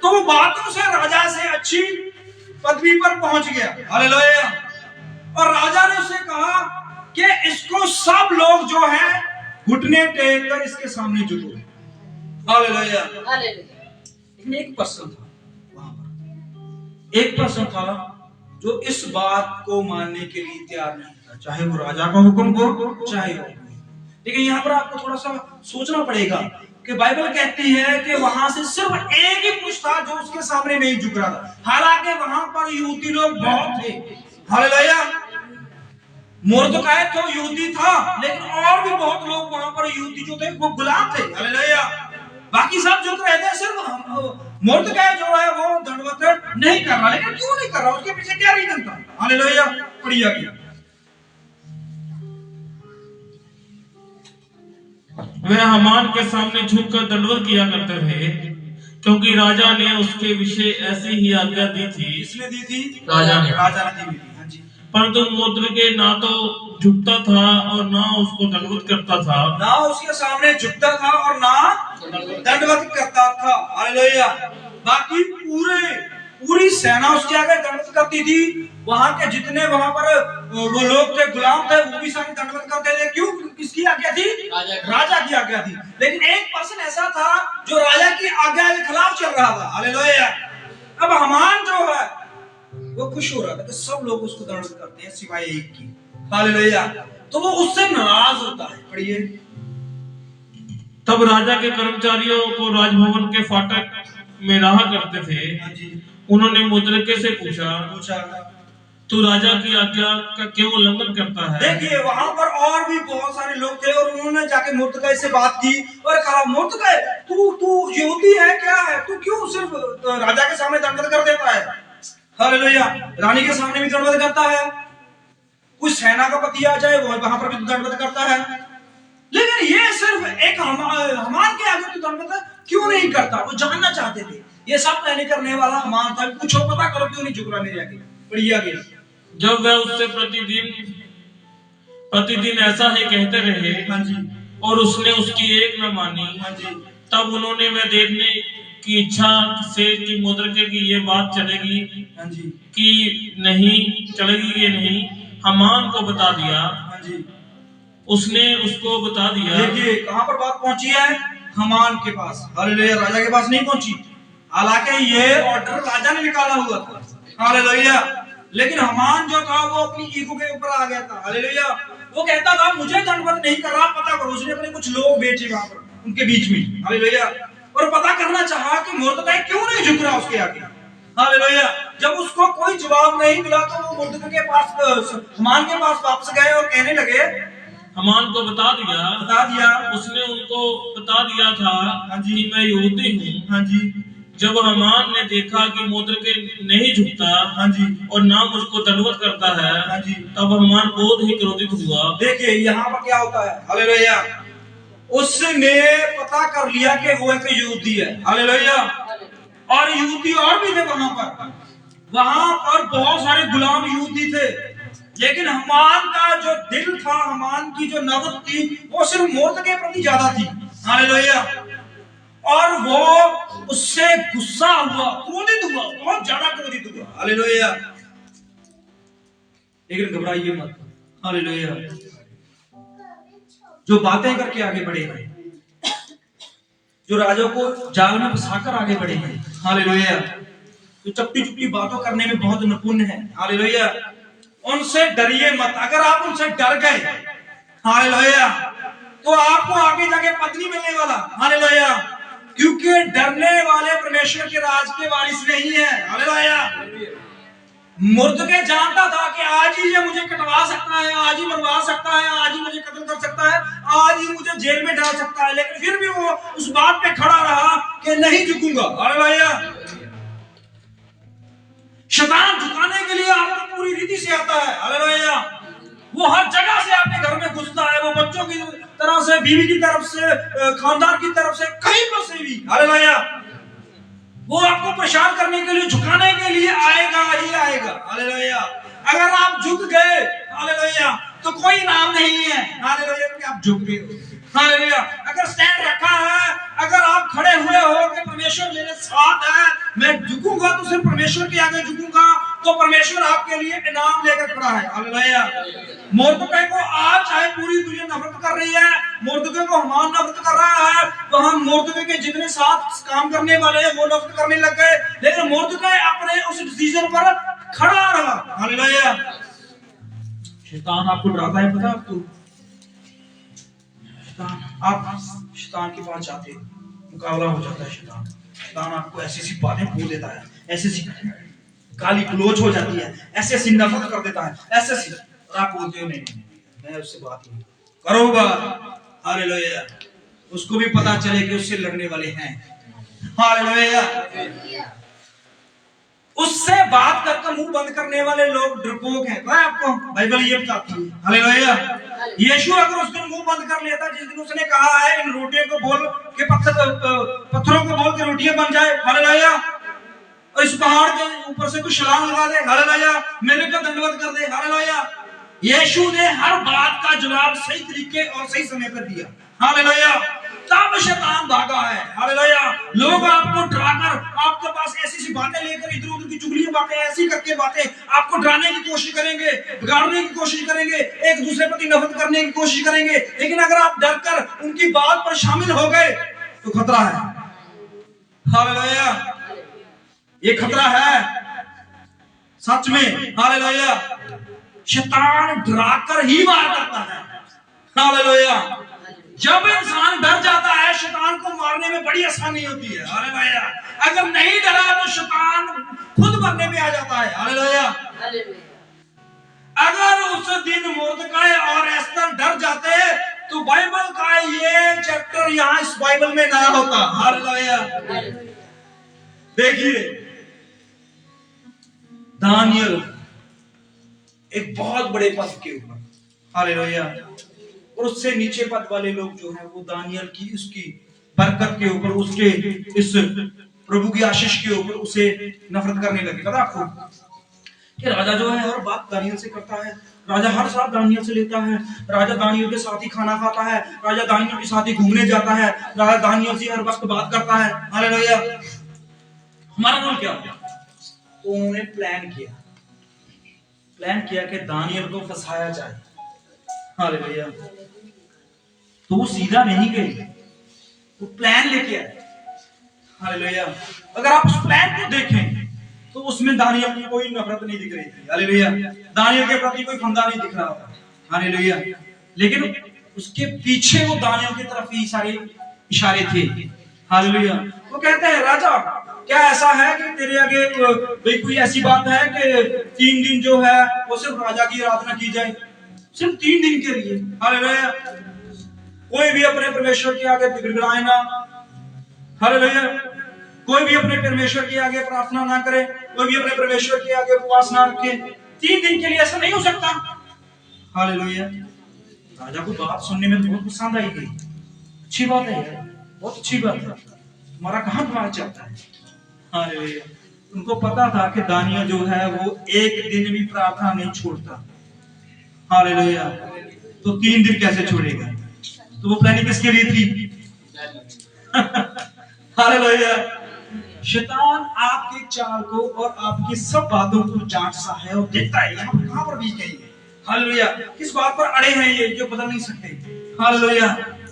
तो वो बातों से राजा से अच्छी पदवी पर पहुंच गया। हालेलुया। और राजा ने उससे कहा कि इसको सब लोग जो है घुटने टेक कर इसके सामने झुको। हालेलुया। लेकिन एक पर्सन था वहां पर, एक पर्सन था जो इस बात को मानने के लिए तैयार नहीं था, चाहे वो राजा का हुक्म हो, चाहे वो। लेकिन यहाँ पर आपको थोड़ा सा सोचना पड़ेगा कि बाइबल कहती है कि वहां से सिर्फ एक ही पुरुष था जो उसके सामने नहीं झुक रहा था, हालांकि वहां पर यहूदी लोग बहुत थे। हालेलुया। मुर्दकाई तो यहूदी था, लेकिन और भी बहुत लोग वहां पर यहूदी जो थे वो गुलाम थे। हालेलुया। बाकी सब झुक रहे थे, सिर्फ मुर्दकाई जो है वो दंडवत नहीं कर रहा। लेकिन क्यों नहीं कर रहा? उसके पीछे क्या रीजन था? हालेलुया। पढ़िए आगे। वे हामान के सामने झुककर दंडवत किया करते थे, क्योंकि राजा ने उसके विषय ऐसी ही आज्ञा दी थी। किसने दी थी? राजा ने। राजा ने दी थी। हाँ जी। परंतु मुर्दकाई ना तो झुकता था और ना उसको दंडवत करता था, ना उसके सामने झुकता था और ना दंडवत करता था। हालेलुया। बाकी पूरी सेना उसके आगे दंडवत करती थी। वहां के जितने वहां पर वो लोग थे, गुलाम थे, वो भी सारे दंडवत करते थे। क्यों? किसकी आज्ञा थी? राजा की आज्ञा थी। लेकिन एक पर्सन ऐसा था जो राजा की आज्ञा के खिलाफ चल रहा था। हालेलुया। अब हमान जो है वो खुश हो रहा था कि सब लोग उसको दंडवत करते हैं सिवाय एक की, हालेलुया। तो वो उससे नाराज होता है। पढ़िए। तब राजा के कर्मचारियों को राजभवन के फाटक में रहा करते थे, हाँ जी। उन्होंने मुद्रके से पूछा, पूछा, तू राजा की आज्ञा का क्यों उल्लंघन करता है? देखिए वहां पर और भी बहुत सारे लोग थे और उन्होंने जाके मुर्दकै से बात की और कहा, मुर्दकै तू तू यहूदी है क्या है? तू क्यों सिर्फ राजा के सामने दंडवत कर देता है? हालेलुया। रानी के सामने भी दंडवत करता है, कोई सेना का पति आ जाए वो वहां पर भी दंडवत करता है, लेकिन ये सिर्फ एक हमान के आगे तू दंडवत क्यों नहीं करता? वो जानना चाहते थे। ये सब पहले करने वाला हमान था। पूछो, पता करो क्यों नहीं झुक रहा मेरे आगे। बढ़िया आगे। जब वह उससे प्रतिदिन ऐसा ही कहते रहे, हाँ जी, और उसने उसकी एक न मानी, हाँ जी, तब उन्होंने वह देखने की इच्छा से कि मुद्रके की ये बात चलेगी हाँ जी, कि नहीं चलेगी कि नहीं, हमान को बता दिया। हाँ जी। उसने उसको बता दिया। देखिए कहां पर बात पहुंची है? हमान के पास। हालेलुया। राजा के पास नहीं पहुंची, हालांकि ये ऑर्डर राजा ने निकाला हुआ था। हालेलुया। लेकिन हमान जो था वो अपनी ईगो के ऊपर आ गया था। हालेलुया। वो कहता था मुझे दंडवत नहीं कर रहा, पता करो। उसने अपने कुछ लोग भेजे वहां पर उनके बीच में। हालेलुया। और पता करना चाहा कि मुर्दकै क्यों नहीं झुक रहा उसके आगे। हालेलुया। जब उसको कोई जवाब नहीं मिला तो वो मुर्दकै के पास, हमान के पास वापस गए और कहने लगे, हमान को बता दिया। उसने उनको बता दिया था, हाँ जी, कि मैं यहूदी हूँ। हाँ जी। जब हमान ने देखा कि मुद्रके नहीं झुकता, हाँ जी, और ना मुझको दंडवत करता है, हाँ जी, तब हमान बहुत ही क्रोधित हुआ। देखिए यहाँ पर क्या होता है? हालेलुया। उसने पता कर लिया कि वो एक यहूदी है। हालेलुया। और यहूदी और भी थे वहां पर बहुत सारे गुलाम यहूदी थे, लेकिन हमान का जो दिल था, हमान की जो नफरत थी, वो सिर्फ मुर्दकै के प्रति ज्यादा थी। हालेलुया। और वो उससे गुस्सा हुआ, क्रोधित हुआ, बहुत ज्यादा क्रोधित हुआ। हालेलुया। लेकिन घबराइए मत। हालेलुया। जो बातें करके आगे बढ़े हैं, जो राजा को जाल में फंसाकर आगे बढ़े हैं, हालेलुया, जो चपटी चुपटी बातों करने में बहुत निपुण है, हालेलुया, उनसे डरिए मत। अगर आप उनसे डर गए, हालेलुया, तो आपको आगे जाके पत्नी मिलने वाला। हालेलुया। क्योंकि डरने वाले परमेश्वर के राज के वारिस नहीं है। हालेलुया। मुर्दकै जानता था कि आज ही ये मुझे कटवा सकता है, आज ही मरवा सकता है, आज ही मुझे कत्ल कर सकता है, आज ही मुझे जेल में डाल सकता है, लेकिन फिर भी वो उस बात पे खड़ा रहा कि नहीं झुकूंगा। हालेलुया। शैतान झुकाने के लिए आपको पूरी रीति से आता है। हालेलुया। वो हर जगह से आपके घर में घुसता है, वो बच्चों की तरफ से, बीवी की तरफ से, खानदान की तरफ से, कहीं पर से भी। हालेलुया। वो आपको परेशान करने के लिए, झुकाने के लिए आएगा ही आएगा। हालेलुया। अगर आप झुक गए, हालेलुया, तो कोई नाम नहीं है। हालेलुया। क्योंकि आप झुक गए हो। हालेलुया। अगर स्टैंड रखा है, अगर आप खड़े हुए हो कि परमेश्वर मेरे साथ है, मैं झुकूंगा तो सिर्फ परमेश्वर के आगे झुकूंगा, तो परमेश्वर आपके लिए इनाम लेकर खड़ा है। हालेलुया। मुर्दकै को आज चाहे पूरी दुनिया नफरत कर रही है, मुर्दकै को हमान नफरत कर रहा है, तो हम मुर्दकै के जितने साथ काम करने वाले हैं वो नफरत करने लग गए, लेकिन मुर्दकै अपने उस डिसीजन पर खड़ा रहा। हालेलुया। शैतान आपको डराता है, पता आपको? आप शैतान के पास जाते हो, मुकाबला हो जाता है। शैतान आपको ऐसी ऐसी बातें बोल देता है, ऐसी ऐसी गाली गलौज हो जाती है, ऐसे ऐसी नफरत कर देता है, ऐसे ऐसी, और आप बोलते हो नहीं, मैं उससे बात नहीं करूंगा। हालेलुया। उसको भी पता चले कि उससे लड़ने वाले हैं। हालेलुया। उससे बात करके मुंह बंद करने वाले लोग डरपोक हैं। पता है आपको? बाइबल ये बताती है। हालेलुया। यीशु अगर उस दिन मुंह बंद कर लेता जिस दिन उसने कहा है इन रोटियों को बोल के पत्थरों को बोल के रोटियां बन जाए, हालेलुया, और इस पहाड़ के ऊपर से कुछ छलांग लगा दे, हालेलुया, मेरे को दंडवत कर दे, हालेलुया, यीशु ने हर बात का जवाब सही तरीके और सही समय पर दिया। हालेलुया। तब शैतान भागा है। हालेलुया। लोग आपको डराकर आपके पास ऐसी सी बातें लेकर, इधर उधर की चुगली बातें, ऐसी करके बातें आपको डराने की कोशिश करेंगे, बिगाड़ने की कोशिश करेंगे, एक दूसरे प्रति नफरत करने की कोशिश करेंगे, लेकिन अगर आप डरकर उनकी बात पर शामिल हो गए तो खतरा है। हालेलुया। ये खतरा है सच में। हालेलुया। शैतान डराकर ही वार करता है। हालेलुया। जब इंसान डर जाता है शैतान को मारने में बड़ी आसानी होती है। हालेलुया। अगर नहीं डरा तो शैतान खुद मरने में आ जाता है। हालेलुया। अगर उस दिन मुर्दकाय और एस्तर डर जाते तो बाइबल का ये चैप्टर यहां इस बाइबल में ना होता। हालेलुया। देखिए दानियल एक बहुत बड़े पद के ऊपर, हालेलुया, और उससे नीचे पद वाले लोग जो हैं वो दानियल की उसकी बरकत के ऊपर, उसके इस प्रभु की आशीष के ऊपर उसे नफरत करने लगे। पता आपको कि राजा जो है हर बात दानियल से करता है, राजा हर साथ दानियल से लेता है, राजा दानियल के साथ ही खाना खाता है, राजा दानियल के साथ ही घूमने जाता है, राजा दानियल से हर वक्त बात करता है। हालेलुया। हमारा रोल क्या होगा? तो उन्होंने प्लान किया कि दानियल को फंसाया जाए। हालेलुया। तो वो सीधा नहीं गई, वो प्लान लेके आए। हालेलुया। अगर आप उस प्लान को देखें तो उसमें दानियल की कोई नफरत नहीं दिख रही थी। हालेलुया। दानियल के प्रति कोई फंदा नहीं दिख रहा था। हालेलुया। लेकिन उसके पीछे वो दानियल की तरफ ही सारे इशारे थे। हालेलुया। वो कहते हैं राजा क्या ऐसा है कि तेरे आगे भाई कोई ऐसी बात है कि 3 दिन जो है वो सिर्फ राजा की आराधना की जाए, सिर्फ 3 दिन के लिए। हालेलुया। कोई भी अपने परमेश्वर के आगे गिड़गिड़ाए ना। हालेलुया। कोई भी अपने परमेश्वर के आगे प्रार्थना ना करे, कोई भी अपने परमेश्वर के आगे उपवास ना रखे। 3 दिन के लिए ऐसा नहीं हो सकता। हालेलुया। राजा को बात सुनने में बहुत पसंद आई गई। अच्छी बात है यार, बहुत अच्छी बात है, तुम्हारा कहां दिमाग चलता है। हालेलुया। उनको पता था कि दानियल जो है वो एक दिन भी प्रार्थना नहीं छोड़ता। हालेलुया। तो 3 दिन कैसे छोड़ेगा? तो वो प्लानिंग किसके लिए थी? हालेलुया। शैतान आपके चाल को और आपकी सब बातों को जांचता है और देखता है यहाँ पर कहां पर बीच गई है। हालेलुया। किस बात पर अड़े हैं ये जो बदल नहीं सकते। हालेलुया।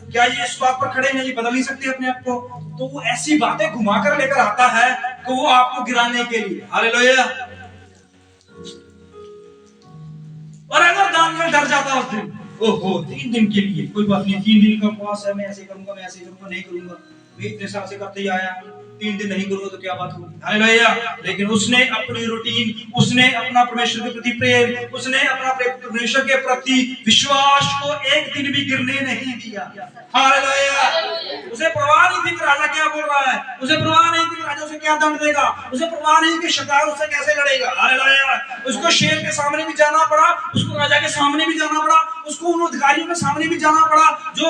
क्या ये इस बात पर खड़े हैं ये बदल नहीं सकते अपने आप को? तो वो ऐसी बातें घुमाकर लेकर आता है कि वो आपको गिराने के लिए। हालेलुया। और अगर दानियल डर जाता उस दिन, ओहो 3 दिन के लिए कोई बात नहीं, 3 दिन का उपवास है, मैं ऐसे करूंगा, मैं ऐसे करूंगा, नहीं करूंगा, मैं इतने साल से करते ही आया, 3 दिन नहीं करूंगा तो क्या बात होगी। हालेलुया। लेकिन उसने अपनी रूटीन, उसने अपना परमेश्वर के प्रति प्रेम, उसने अपना परमेश्वर के प्रति विश्वास को एक दिन भी गिरने नहीं दिया। हालेलुया। उसे परवाह नहीं थी कि राजा क्या बोल रहा है, उसे परवाह नहीं थी कि राजा उसे क्या दंड देगा, उसे परवाह नहीं कि शैतान उससे कैसे लड़ेगा। हालेलुया। उसको शेर के सामने भी जाना पड़ा, उसको राजा के सामने भी जाना पड़ा, उसको उन अधिकारियों के सामने भी जाना पड़ा जो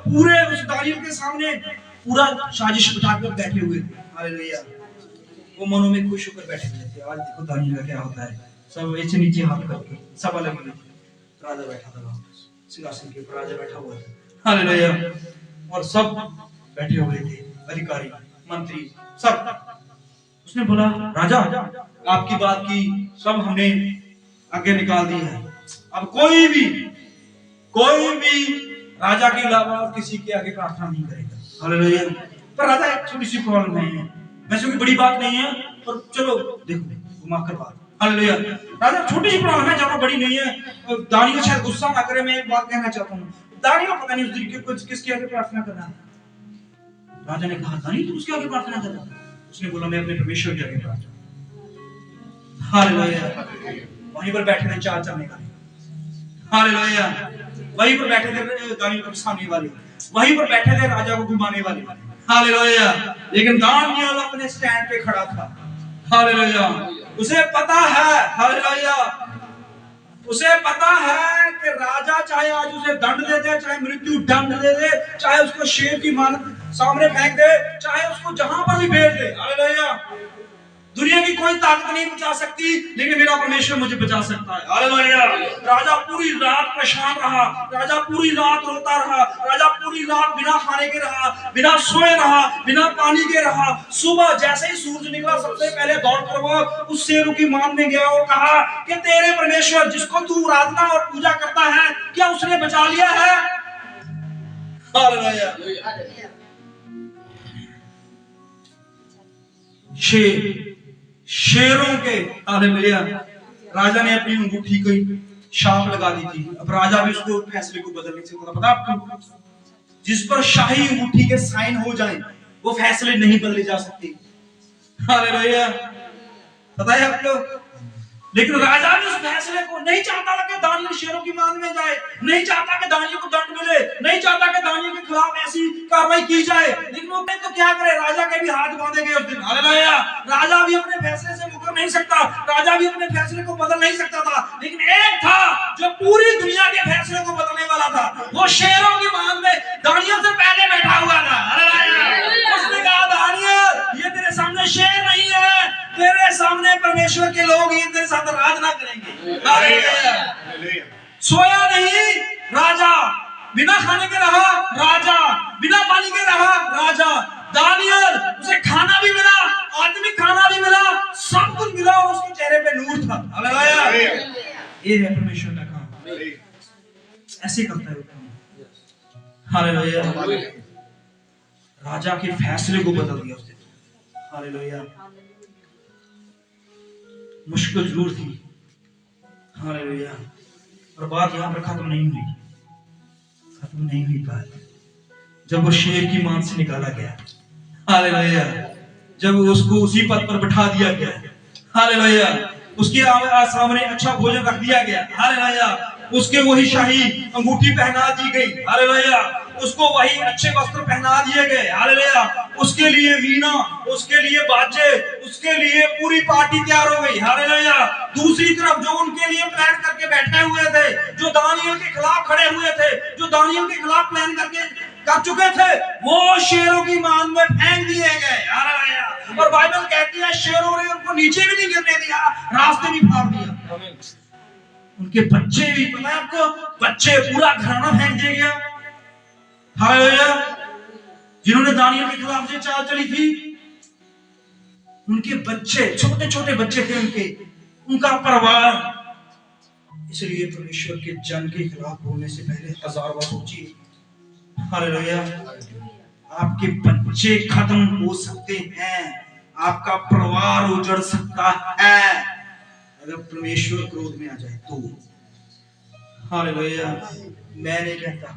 पूरे उस दानियल के सामने पूरा साजिश बिठाकर बैठे हुए थे। हालेलुया। वो मनो में खुश होकर बैठे हुए थे। आज देखो दानियल का क्या होता है, सब नीचे नीचे हाथ करके सब अलग अलग, राजा बैठा था सिंहासन के ऊपर, राजा बैठा हुआ था। हालेलुया। और सब बैठे हुए थे, अधिकारी, मंत्री, सब। उसने बोला राजा आपकी बात की सब हमने आगे निकाल दी है, अब कोई भी राजा के अलावा किसी के आगे प्रार्थना नहीं करेगा। हालेलुया। पर राजा एक छोटी सी प्रॉब्लम है, वैसे कोई बड़ी बात नहीं है, पर चलो देखो घुमाकर बात। हालेलुया। राजा छोटी सी प्रॉब्लम है, ज्यादा बड़ी नहीं है। दानियल शायद गुस्सा ना करे, मैं एक बात कहना चाहता हूँ, दानियल पता नहीं उस दिन के कुछ किसके आगे प्रार्थना कर रहा है। राजा ने कहा दानियल तू उसके आगे प्रार्थना कर रहा है? उसने बोला मैं अपने परमेश्वर के आगे प्रार्थना। हालेलुया। वहीं पर बैठे थे 4 चलने वाले। हालेलुया। वहीं पर बैठे थे दानियल को फंसाने वाले, वहीं पर बैठे थे राजा को घुमाने वाले। हालेलुया। लेकिन दानियल अपने स्टैंड पे खड़ा था। हालेलुया। उसे पता है, हालेलुया, उसे पता है कि राजा चाहे आज उसे दंड दे दे, चाहे मृत्यु दंड दे दे, चाहे उसको शेर की मान सामने फेंक दे, चाहे उसको जहां पर भी भेज दे। हालेलुया। दुनिया की कोई ताकत नहीं बचा सकती, लेकिन मेरा परमेश्वर मुझे बचा सकता है। हालेलुया। राजा पूरी रात परेशान रहा, राजा पूरी रात रोता रहा, राजा पूरी रात बिना खाने के रहा, बिना सोए रहा, बिना पानी के रहा। सुबह जैसे ही सूरज निकला सबसे पहले दौड़कर वो उस शेरों की मान में गया और कहा कि तेरे परमेश्वर जिसको तू आराधना और पूजा करता है, क्या उसने बचा लिया है? हालेलुया। शेरों के हालेलुया राजा ने अपनी अंगूठी को शाप लगा दी थी। अब राजा भी उसको फैसले को बदल नहीं सकता। पता आपको, जिस पर शाही अंगूठी के साइन हो जाए वो फैसले नहीं बदले जा सकते। हालेलुया, पता है आपको। लेकिन राजा भी उस फैसले को नहीं चाहता था कि दानियल शेरों की मान में जाए, नहीं चाहता कि दानियल को दंड मिले, नहीं चाहता कि दानियल के खिलाफ ऐसी कार्रवाई की जाए। लेकिन वो तो क्या करे, राजा के भी हाथ बांधे गए उस दिन। हालेलुया, राजा भी अपने फैसले से मुकर नहीं सकता, राजा भी अपने फैसले को बदल नहीं सकता था। लेकिन एक था जो पूरी दुनिया के फैसले को बदलने वाला था, वो शेरों की मान में दानियल से पहले बैठा हुआ था। हालेलुया, उसने कहा दानियल ये तेरे सामने शेर नहीं है, तेरे सामने परमेश्वर के लोग ही तेरे साथ आराधना करेंगे। हालेलुया, सोया नहीं राजा, बिना खाने के रहा राजा, बिना पानी के रहा राजा। दानियल उसे खाना भी मिला, आदमी खाना भी मिला, सब कुछ मिला और उसके चेहरे पे नूर था। हालेलुया, ये है परमेश्वर का काम, ऐसे करता है। हालेलुया, राजा के फैसले को बदल दिया उसने। हालेलुया, मुश्किल जरूर थी। हालेलुया, और बात यहाँ पर खत्म नहीं हुई, खत्म नहीं हुई बात। जब वो शेर की मान से निकाला गया, हालेलुया, जब उसको उसी पद पर बिठा दिया गया, हालेलुया, उसके सामने अच्छा भोजन रख दिया गया, हालेलुया, उसके वही शाही अंगूठी पहना दी गई, हालेलुया, उसको वही अच्छे वस्त्र पहना दिए गए, हालेलुया, उसके लिए वीणा, उसके लिए बाजे, उसके लिए पूरी पार्टी तैयार हो गई। हालेलुया, दूसरी तरफ जो उनके लिए प्लान करके बैठे हुए थे, जो दानियल के खिलाफ खड़े हुए थे, जो दानियल के खिलाफ प्लान करके कर चुके थे, वो शेरों की मान में फेंक दिए गए। हालेलुया, और बाइबल कहती है शेरों ने उनको नीचे भी नहीं गिरने दिया, रास्ते भी फाड़ दिया। उनके बच्चे भी, पता है आपको, बच्चे पूरा घराना फेंक दिया गया। हालेलुया, जिन्होंने दानियल के खिलाफ जो चाल चली थी, उनके बच्चे, छोटे छोटे बच्चे थे उनका परिवार। इसलिए परमेश्वर के जन के खिलाफ बोलने से पहले 1000 बार सोचिए। हालेलुया, आपके बच्चे खत्म हो सकते हैं, आपका परिवार उजड़ सकता है अगर परमेश्वर क्रोध में आ जाए तो। हालेलुया, मैं नहीं कहता,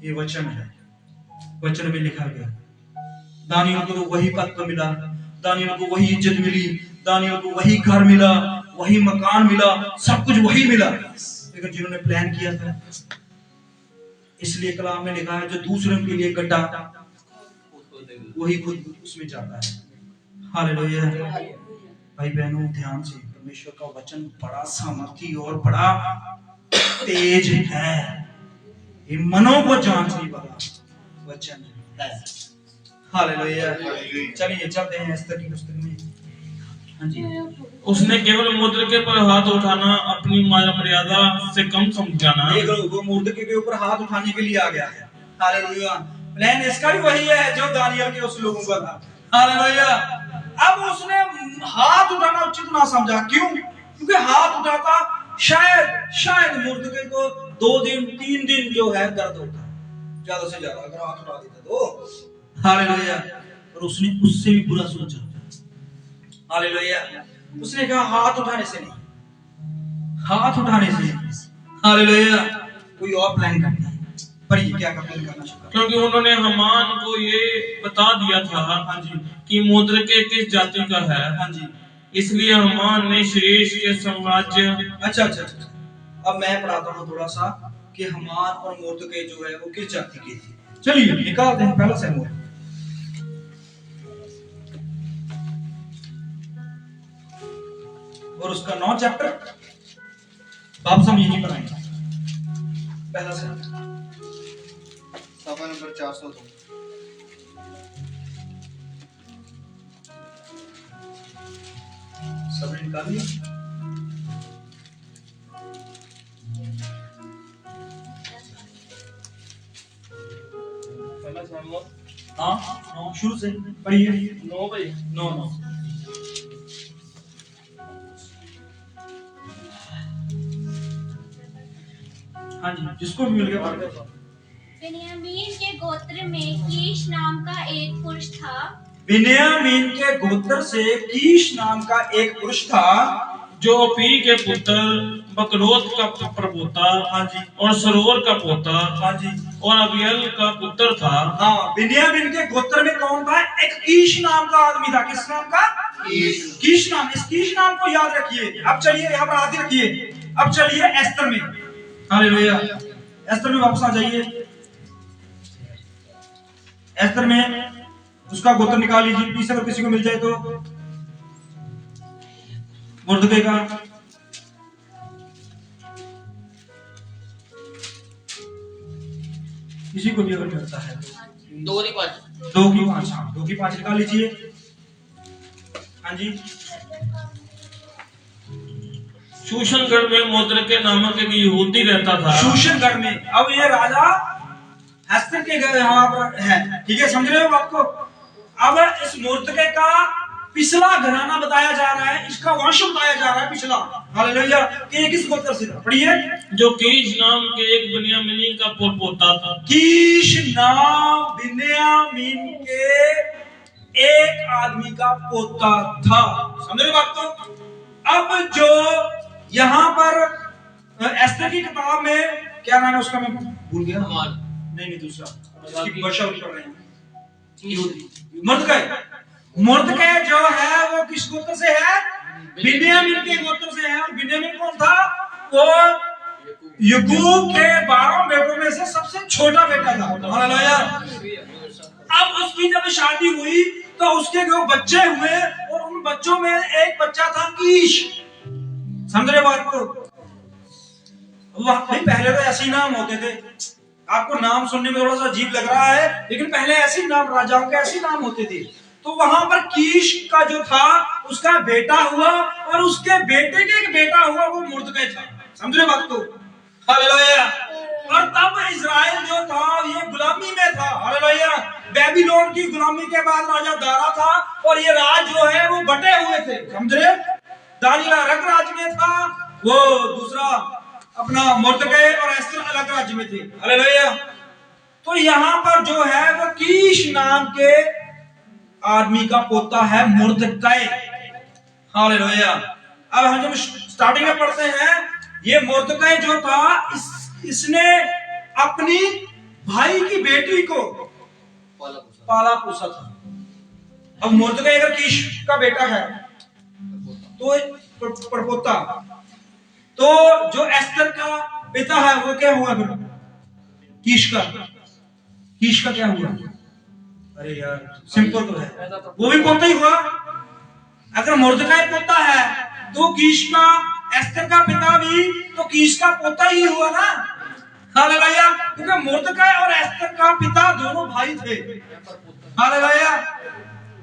ये वचन है, वचन में लिखा गया। दानियल को तो वही पद पर मिला, दानियल को वही इज्जत मिली, दानियल को वही घर मिला, वही मकान मिला, सब कुछ वही मिला। लेकिन जिन्होंने प्लान किया था, इसलिए कलाम में लिखा है जो दूसरों के लिए गड्ढा वही खुद उसमें जाता है। हालेलुया, भाई बहनों ध्यान से, परमेश्वर का वचन बड़ा सामर्थी और बड़ा तेज है, ये मनों को जांचने वाला वचन है। हालेलुया, चलिए चलते हैं एस्तर की पुस्तक में। हाँ जी, उसने केवल मुद्रिके पर हाथ उठाना अपनी मर्यादा से कम समझाना। देख लो, वो मुर्दके के ऊपर हाथ उठाने के लिए आ गया है। हालेलुया, प्लान इसका भी वही है जो दानियल के उस लोगों का था। हालेलुया, अब उसने हाथ उठाना उचित ना समझा। क्यों? क्योंकि हाथ उठाता शायद मुर्दके को 2 दिन 3 दिन जो है दर्द होता है, ज्यादा से ज्यादा अगर हाथ उठा देता तो। हालेलुया, और उसने उससे भी बुरा सोचा। हालेलुया, उसने कहा हाथ उठाने से नहीं, हाथ उठाने से नहीं। हालेलुया, कोई और प्लान करता है, पर ये क्या प्लान करना चाहता है? क्योंकि उन्होंने हामान को ये बता दिया था, हाँ जी, कि मुद्रिके किस जाति का है। हाँ जी, इसलिए हामान ने शेष के साम्राज्य। अच्छा, अब मैं पढ़ाता हूँ थोड़ा सा कि हामान और मुर्दके जो है वो किस जाति के थे। चलिए निकालते हैं पहला शमूएल, और उसका 9 चैप्टर वापस हम यहीं पर आएंगे। पहला शमूएल सफा नंबर 402। सबने निकाल लिया? पहला शमूएल हाँ, 9 शुरू से पढ़िए। 9 भाई 9 हाँ जी, जिसको भी मिल गया पढ़। बिन्यामीन के गोत्र में कीश नाम का एक पुरुष था, बिन्यामीन के गोत्र से कीश नाम का एक पुरुष था, जो पी के पुत्र बकरोत का प्रपोता हाँ जी, और सरोर का पोता हाँ जी, और अबियल का पुत्र था। हाँ, बिन्यामीन के गोत्र में कौन था? एक कीश नाम का आदमी था। किस नाम का? कीश नाम। इस कीश नाम को याद रखिए। अब चलिए यहाँ पर आगे रखिए। अब चलिए एस्तर में, हालेलुया, एस्तर में वापस आ जाइए। एस्तर में उसका गोत्र निकाल लीजिए, प्लीज, अगर किसी को मिल जाए तो। मुर्दके का किसी को भी अगर मिलता है तो 2 की 5, 2 की 5, हाँ, 2 की 5 निकाल लीजिए। हाँ जी, शूशनगढ़ में मोद्रके नामक एक यहूदी रहता था। शूशनगढ़ में। अब ये राजा एस्तर के यहाँ पर है, ठीक है, समझ रहे हो बात को? अब इस मोर्दके का पिछला घराना बताया जा रहा है, इसका वंश बताया जा रहा है पिछला, हालेलुया, कि ये किस गोत्र से था? पढ़िए। जो कीश नाम के एक बिन्यामीनी का पोता था। कीश नाम बिन्यामीन के एक आदमी का पोता था। समझ रहे बात को? अब जो यहाँ पर एस्तर की किताब में क्या नाम है उसका, मैं भूल गया। नहीं, दूसरा, इसकी वंशावली पढ़ रहे हैं। मुर्दकै जो है वो किस गोत्र से है? बिन्यामीन के गोत्र से है। और बिन्यामीन कौन था? वो याकूब के 12 बेटों में से सबसे छोटा बेटा था, हालेलुया। अब उसकी जब शादी हुई तो उसके जो बच्चे हुए, और उन बच्चों में एक बच्चा था कीश। समझ रहे बात को? भाई पहले तो ऐसे ही नाम होते थे। आपको नाम सुनने में थोड़ा सा अजीब लग रहा है, लेकिन पहले ऐसे नाम, राजाओं के ऐसे नाम होते थे। तो वहां पर कीश का जो था उसका बेटा हुआ, और उसके बेटे के एक बेटा हुआ, वो मुर्दकै था। समझ रहे बात को? हालेलुया। और तब इजराइल जो था ये गुलामी में था, हालेलुया। बेबीलोन की गुलामी के बाद राजा दारा था, और ये राज जो है वो बटे हुए थे। समझ रहे? दानियेल अलग राज्य में था, वो दूसरा अपना मुर्दकै और एस्तर अलग राज्य में थे, हालेलुया। तो यहाँ पर जो है वो कीश नाम के आदमी का पोता है मुर्दकै, हालेलुया। अब हम जब स्टार्टिंग में पढ़ते हैं, ये मुर्दकै जो था इसने अपनी भाई की बेटी को पाला पोसा था। अब मुर्दकै अगर कीश का बेटा है तो परपोता, तो जो एस्तर का पिता है वो क्या हुआ फिर? कीश का क्या हुआ? अरे यार, सिंपल तो है, वो भी पोता ही हुआ। अगर मुर्दकै पोता है तो कीश का, एस्तर का पिता भी तो कीश का पोता ही हुआ ना, हालेलुया। क्योंकि मुर्दकै और एस्तर का पिता दोनों भाई थे, हालेलुया,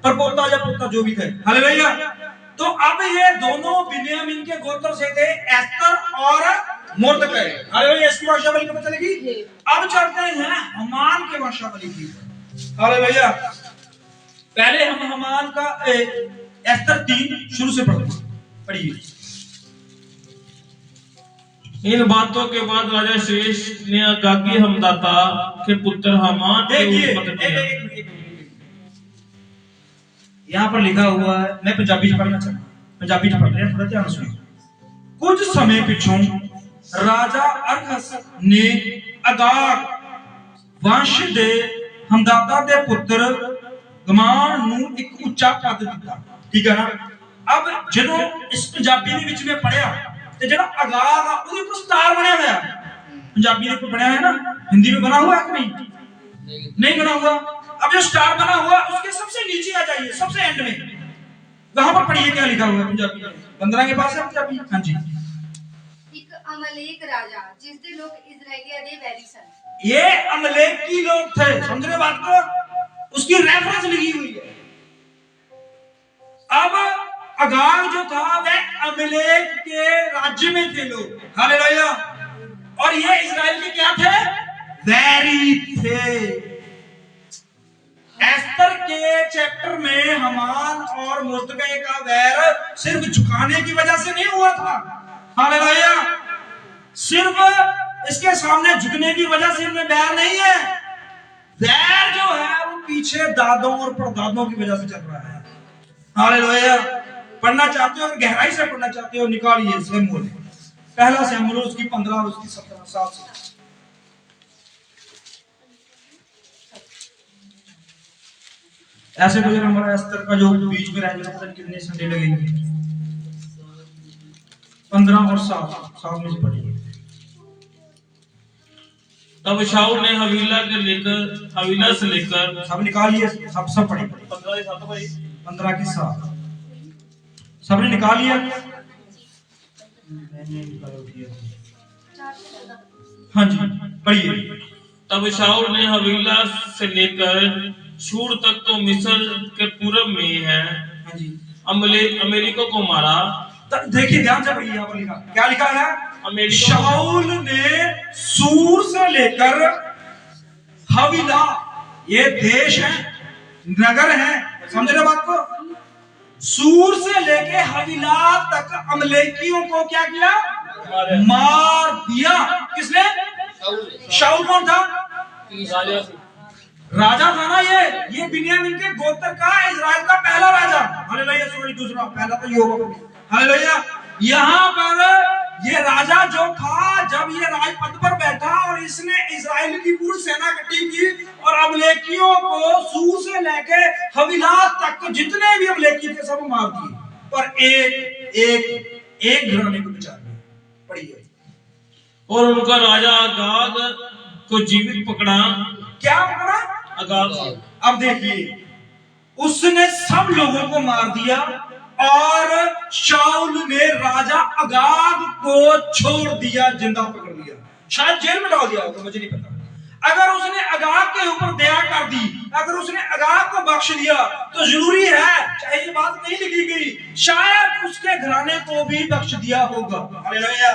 परपोता या पोता जो भी थे, हालेलुया। तो अब ये दोनों बिन्यामीन के गोत्र से थे, एस्तर और मुर्दकै, हालेलुया। इसकी वंशावली पता चलेगी। अब चलते हैं हमान के वंशावली की, हालेलुया। पहले हम हमान का एस्तर 3 शुरू से पढ़िए। इन बातों के बाद राजा शेष ने अगागी हमदाता के पुत्र हमान की उत्पत्ति की। यहाँ पर लिखा हुआ है, मैं पंजाबी पढ़ना चाहता हूँ, पंजाबी पढ़ रहे हैं, थोड़ा ध्यान सुनिए। कुछ समय पिछों राजा अरखस ने अगाग वंश दे हमदाता दे पुत्र गमान नू एक उच्चा पद दिता, ठीक है ना। अब जो इस पंजाबी ਦੇ ਵਿੱਚ मैं पढ़िया ਤੇ ਜਿਹੜਾ अगाग ਆ ਉਹਦੇ ਉੱਪਰ ਸਟਾਰ ਬਣਿਆ ਹੋਇਆ, पंजाबी ਦੇ ਉੱਪਰ ਬਣਿਆ है ना, हिंदी में बना हुआ है कि नहीं बना हुआ? अब जो स्टार बना हुआ उसके सबसे नीचे आ जाइए, सबसे एंड में, वहां पर पढ़िए क्या लिखा हुआ है पंजाबी में। 15 के पास है पंजाबी? हाँ जी। एक अमलेक राजा जिसके लोग इजराइलिया दे वैरी सन। ये अमलेकी लोग थे, समझ रहे बात को? उसकी रेफरेंस लिखी हुई है। अब अगाग जो था वह अमलेक के राज्य में थे लोग, हालेलुया। और ये इजराइल के क्या थे? वैरी थे। एस्तर के चैप्टर में हमान और मुर्दकै का वैर सिर्फ झुकाने की वजह से नहीं हुआ था, हालेलुया। सिर्फ इसके सामने झुकने की वजह से इनमें वैर नहीं है। वैर जो है वो पीछे पीछे दादों और परदादों की वजह से चल रहा है। हालेलुया। पढ़ना चाहते हो, अगर गहराई से पढ़ना चाहते हो, निकालिए शमूएल, पहला शमूएल उसकी 15 और उसकी 17 साल से। ऐसे तो हमारा एस्तर का जो बीच में रहने का कितने संडे लगेंगे, 15 और 7 में से पढ़िए। तब शाऊल ने हवीला से लेकर सब निकालिए, सब पढ़िए। 15 की 7 सबने निकाल लिया। हाँ जी पढ़िए। तब शाऊल ने हवीला से लेकर शूर तक तो मिस्र के पूर्व में है, हाँ जी, अमेरिका को मारा। देखिए ध्यान से पढ़िए, यहाँ पर लिखा क्या लिखा है? शाऊल शाऊल ने सूर से लेकर हवीला, ये देश है, नगर है, समझ रहे बात को? सूर से लेके हवीला तक अमलेकियों को क्या किया? मार दिया। किसने? शाऊल कौन था? राजा था ना, ये बिन्यामीन के गोत्र का, इजराइल का पहला राजा। हालेलुया। सॉरी, दूसरा, पहला तो ये होगा। हालेलुया। यहाँ पर ये राजा जो था, जब ये राजपद पर बैठा और इसने इजराइल की पूरी सेना इकट्ठी की और अमलेकियों को सूर से लेके हवीला तक जितने भी अमलेकी थे सब मार दिए, पर एक घराने को बचा लिया। पढ़िए। और उनका राजा अगाग को जीवित पकड़ा। क्या पकड़ा? अगाग। अब देखिए, उसने सब लोगों को मार दिया और शाऊल ने राजा अगाग को छोड़ दिया, जिंदा पकड़ लिया, शायद जेल में डाल दिया होगा, मुझे नहीं पता। अगर उसने अगाग के ऊपर दया कर दी, अगर उसने अगाग को बख्श दिया, तो जरूरी है, चाहे ये बात नहीं लिखी गई, शायद उसके घराने को भी बख्श दिया होगा। हालेलुया।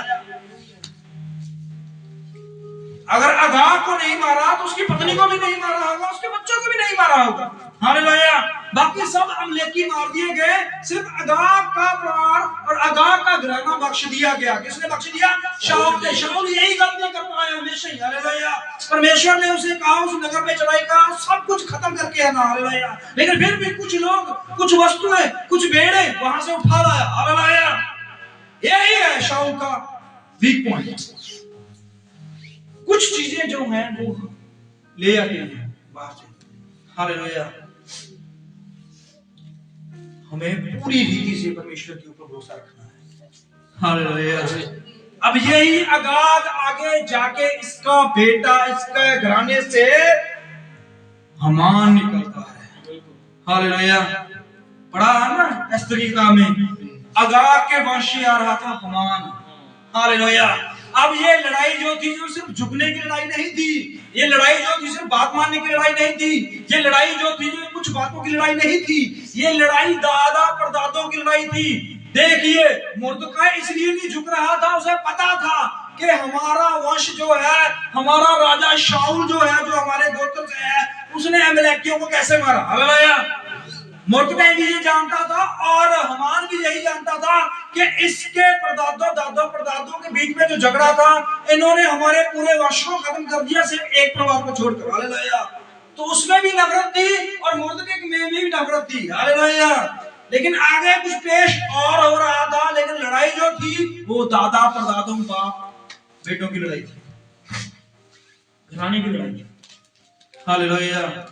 अगर अगाग को नहीं मारा तो उसकी पत्नी को भी नहीं मारा होगा, उसके बच्चों को भी नहीं मारा होगा। हालेलुया। बाकी सब अमलेकी मार दिए गए, सिर्फ अगाग का परिवार और अगाग का घराना बख्श दिया गया। किसने बख्श दिया? शाऊल ने। शाऊल यही गलती करता है हमेशा ही। हालेलुया। परमेश्वर ने उसे कहा उस नगर में चढ़ाई का, सब कुछ खत्म करके आना। हालेलुया। लेकिन फिर भी कुछ लोग, कुछ वस्तुएं, कुछ भेड़े वहां से उठा लाया। हालेलुया। यही है शाऊल का वीक पॉइंट। कुछ चीजें जो हैं वो ले आते हैं बाहर से। हालेलुया। हमें पूरी रीति से परमेश्वर के ऊपर भरोसा रखना है। हालेलुया। अब यही अगाग आगे जाके इसका बेटा, इसके घराने से हमान निकलता है। हालेलुया। पढ़ा है ना एस्तर की किताब में, अगाग के वंश से आ रहा था हमान। हालेलुया। अब ये लड़ाई जो थी, जो सिर्फ झुकने की लड़ाई नहीं थी, ये लड़ाई जो थी सिर्फ बात मानने की लड़ाई नहीं थी, ये लड़ाई जो थी जो कुछ बातों की लड़ाई नहीं थी, ये लड़ाई दादा परदादों की लड़ाई थी। देखिए, मुर्दकाई इसलिए नहीं झुक रहा था, उसे पता था कि हमारा वंश जो है, हमारा राजा शाऊल जो है, जो हमारे गोत्र से है, उसने अमलेकियों को कैसे मारा। हालेलुया। मुर्दकाई भी ये जानता था और हमान भी यही जानता था कि इसके परदादों के बीच में जो झगड़ा था, इन्होंने हमारे पूरे वंश को खत्म कर दिया, सिर्फ एक परिवार को छोड़कर। हालेलुया। तो उसमें भी नफरत थी और मुर्दकाई में भी नफरत थी। हालेलुया। लेकिन आगे कुछ पेश और हो रहा था, लेकिन लड़ाई जो थी वो दादा परदादों बाप बेटों की लड़ाई थी, घराने की लड़ाई थी। हालेलुया।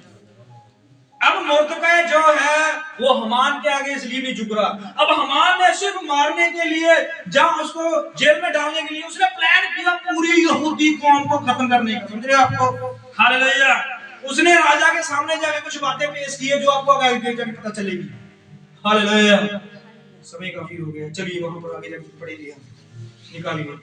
अब मुर्दकाई जो है वो हमान के आगे इसलिए नहीं झुक रहा। अब हमान ने सिर्फ मारने के लिए, जहां उसको जेल में डालने के लिए, उसने प्लान किया पूरी यहूदी कौम को खत्म करने का। समझ रहे आपको? हालेलुया। उसने राजा के सामने जाके कुछ बातें पेश की है जो आपको आगे जाके पता चलेगी। हालेलुया। समय काफी हो गया, चलिए वहां पर आगे जाके पढ़ेंगे, निकालिए।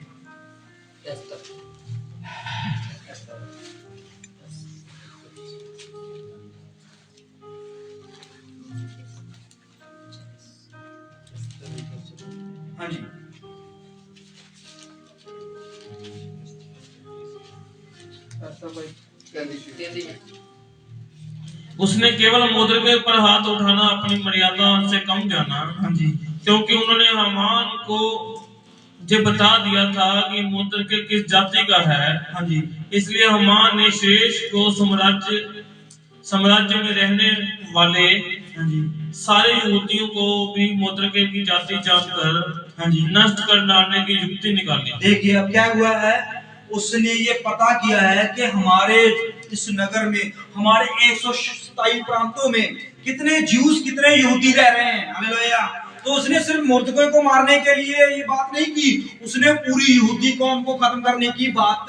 हाँ जी। उसने केवल मुद्रिका पर हाथ उठाना अपनी मर्यादा से कम जाना। हाँ जी। क्योंकि उन्होंने हमान को जो बता दिया था कि मुद्रिका किस जाति का है। हाँ जी। इसलिए हमान ने शेष को साम्राज्य में रहने वाले हाँ जी, सारे यहूदियों को भी मुद्रके की जाति जानकर हाँ जी। नष्ट कर डालने की युक्ति निकाली। देखिए अब क्या हुआ है, उसने ये पता किया है कि हमारे इस नगर में, हमारे 127 प्रांतों में कितने ज्यूस, कितने यहूदी रह रहे हैं। हालेलुया। तो उसने सिर्फ मुर्दकों को मारने के लिए ये बात नहीं की, उसने पूरी यहूदी कौम को खत्म करने की बात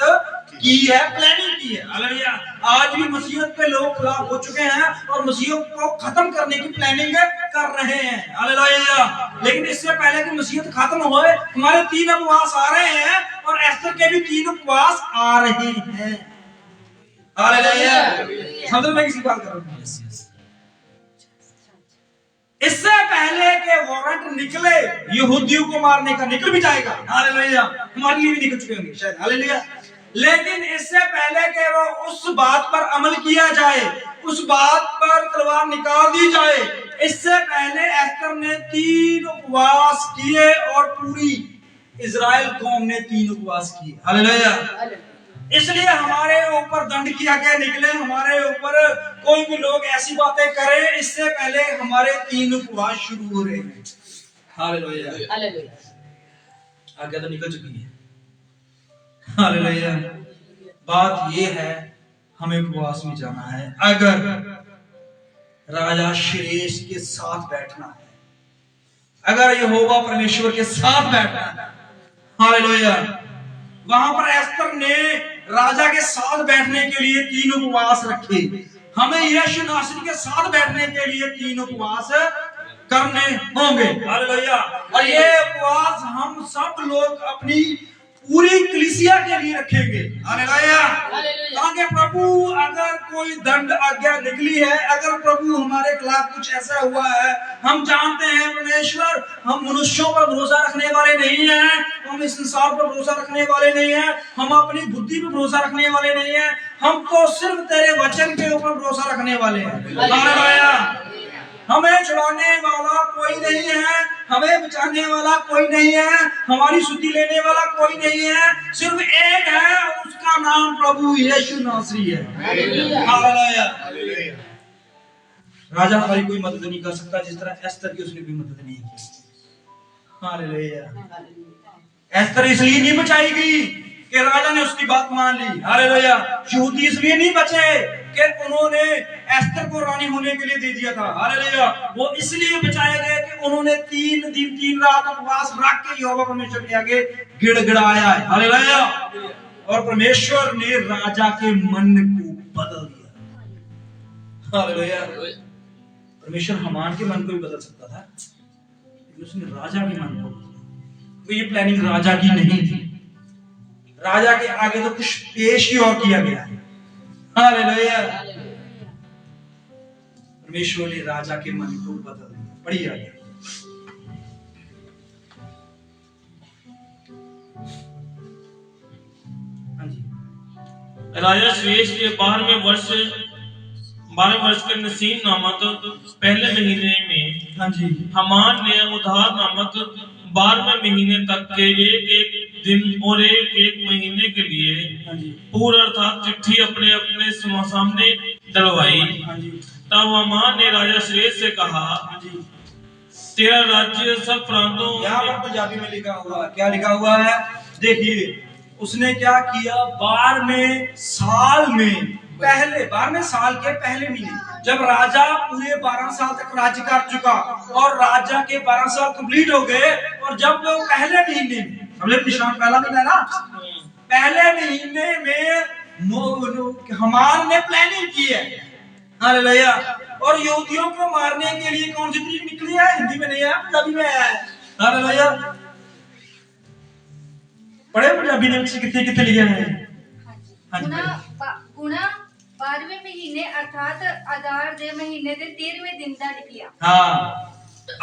की है, प्लानिंग की है। हालेलुया। आज भी मसीहत पे लोग खिलाफ हो चुके हैं और मसीहत को खत्म करने की प्लानिंग कर रहे हैं। हालेलुया। लेकिन इससे पहले कि मसीहत खत्म होए, हमारे 3 उपवास आ रहे हैं और एस्तर के भी 3 उपवास आ रहे हैं। हालेलुया। समझ में किसी बात कर रहा हूं? इससे पहले के वारंट निकले यहूदियों को मारने का, निकल भी जाएगा। हालेलुया। हमारे लिए भी निकल चुके होंगे शायद। हालेलुया। लेकिन इससे पहले कि वो उस बात पर अमल किया जाए, उस बात पर तलवार निकाल दी जाए, इससे पहले एस्तर ने 3 उपवास किए और पूरी इजराइल कौम ने 3 उपवास किए। हालेलुया। इसलिए हमारे ऊपर दंड किया गया निकले, हमारे ऊपर कोई भी लोग ऐसी बातें करे, इससे पहले हमारे 3 उपवास शुरू हो रहे हैं। हालेलुया। आगे तो निकल चुकी है। हालेलुया। बात ये है, हमें उपवास में जाना है अगर राजा श्रेष्ठ के साथ बैठना है, अगर यहोवा परमेश्वर के साथ बैठना है। हालेलुया। वहां पर एस्तर ने राजा के साथ बैठने के लिए 3 उपवास रखे। हमें यीशु नासरी के साथ बैठने के लिए 3 उपवास करने होंगे। हालेलुया। और ये उपवास हम सब लोग अपनी पूरी कलीसिया के लिए रखेंगे। हालेलुया। ताकि प्रभु, अगर कोई दंड आज्ञा निकली है, अगर प्रभु हमारे खिलाफ कुछ ऐसा हुआ है, हम जानते हैं परमेश्वर, हम मनुष्यों पर भरोसा रखने वाले नहीं हैं, हम इस संसार पर भरोसा रखने वाले नहीं हैं, हम अपनी बुद्धि पर भरोसा रखने वाले नहीं हैं, हम तो सिर्फ तेरे वचन के ऊपर भरोसा रखने वाले हैं। हालेलुया। हमें छुड़ाने वाला कोई नहीं है, हमें बचाने वाला कोई नहीं है, हमारी सुधि लेने वाला कोई नहीं है, सिर्फ एक है, उसका नाम प्रभु यीशु नासरी है। हालेलुया। राजा हमारी कोई मदद नहीं कर सकता जिस तरह एस्तर की उसने भी मदद नहीं की। हालेलुया। एस्तर इसलिए नहीं बचाई गई कि राजा ने उसकी बात मान ली। हालेलुया। यहूदी इसलिए नहीं बचे कि उन्होंने एस्तर को रानी होने के लिए दे दिया था। हालेलुया। वो इसलिए बचाए गए कि उन्होंने 3 दिन 3 रात उपवास रख के यहोवा परमेश्वर के आगे गिड़गिड़ाया है। हालेलुया। और परमेश्वर ने राजा के मन को बदल दिया। हालेलुया। परमेश्वर हामान के मन को भी बदल सकता था, लेकिन उसने राजा के मन को बदला। तो ये प्लानिंग राजा की नहीं थी, राजा के आगे तो कुछ पेश ही और किया गया है। हालेलुया। परमेश्वर ने राजा के मन को बदल दिया। पढ़िए आगे। हाँ जी। राजा श्रेष्ठ के 12वें वर्ष के नसीम नामक पहले महीने में हाँ जी। हमान ने उधार नामक 12वें महीने तक के एक दिन और एक महीने के लिए हाँ जी। पूरा अर्थात चिट्ठी अपने अपने सामने डलवाई। हाँ जी। तब हमान ने राजा श्रेष्ठ से कहा, हाँ जी। तेरा राज्य सब प्रांतों यहाँ पर पंजाबी में लिखा हुआ, क्या लिखा हुआ है देखिए। उसने क्या किया, 12वें साल में, पहले 12वें साल के पहले महीने, जब राजा पूरे 12 साल तक राज्य कर चुका और राजा के 12 साल कंप्लीट हो गए, और जब वो पहले महीने में, हमने निशान पहला महीना ना, पहले महीने में हमान ने प्लानिंग की है। हालेलुया। और यहूदियों को मारने के लिए कौन सी तरीक निकली है? हिंदी में नहीं है, पंजाबी में है। हालेलुया। पढ़े पंजाबी ने कितने कितने लिया है? गुना 12वें महीने अर्थात अदार दे महीने दे 13वें दिन दा निकलिया। हाँ,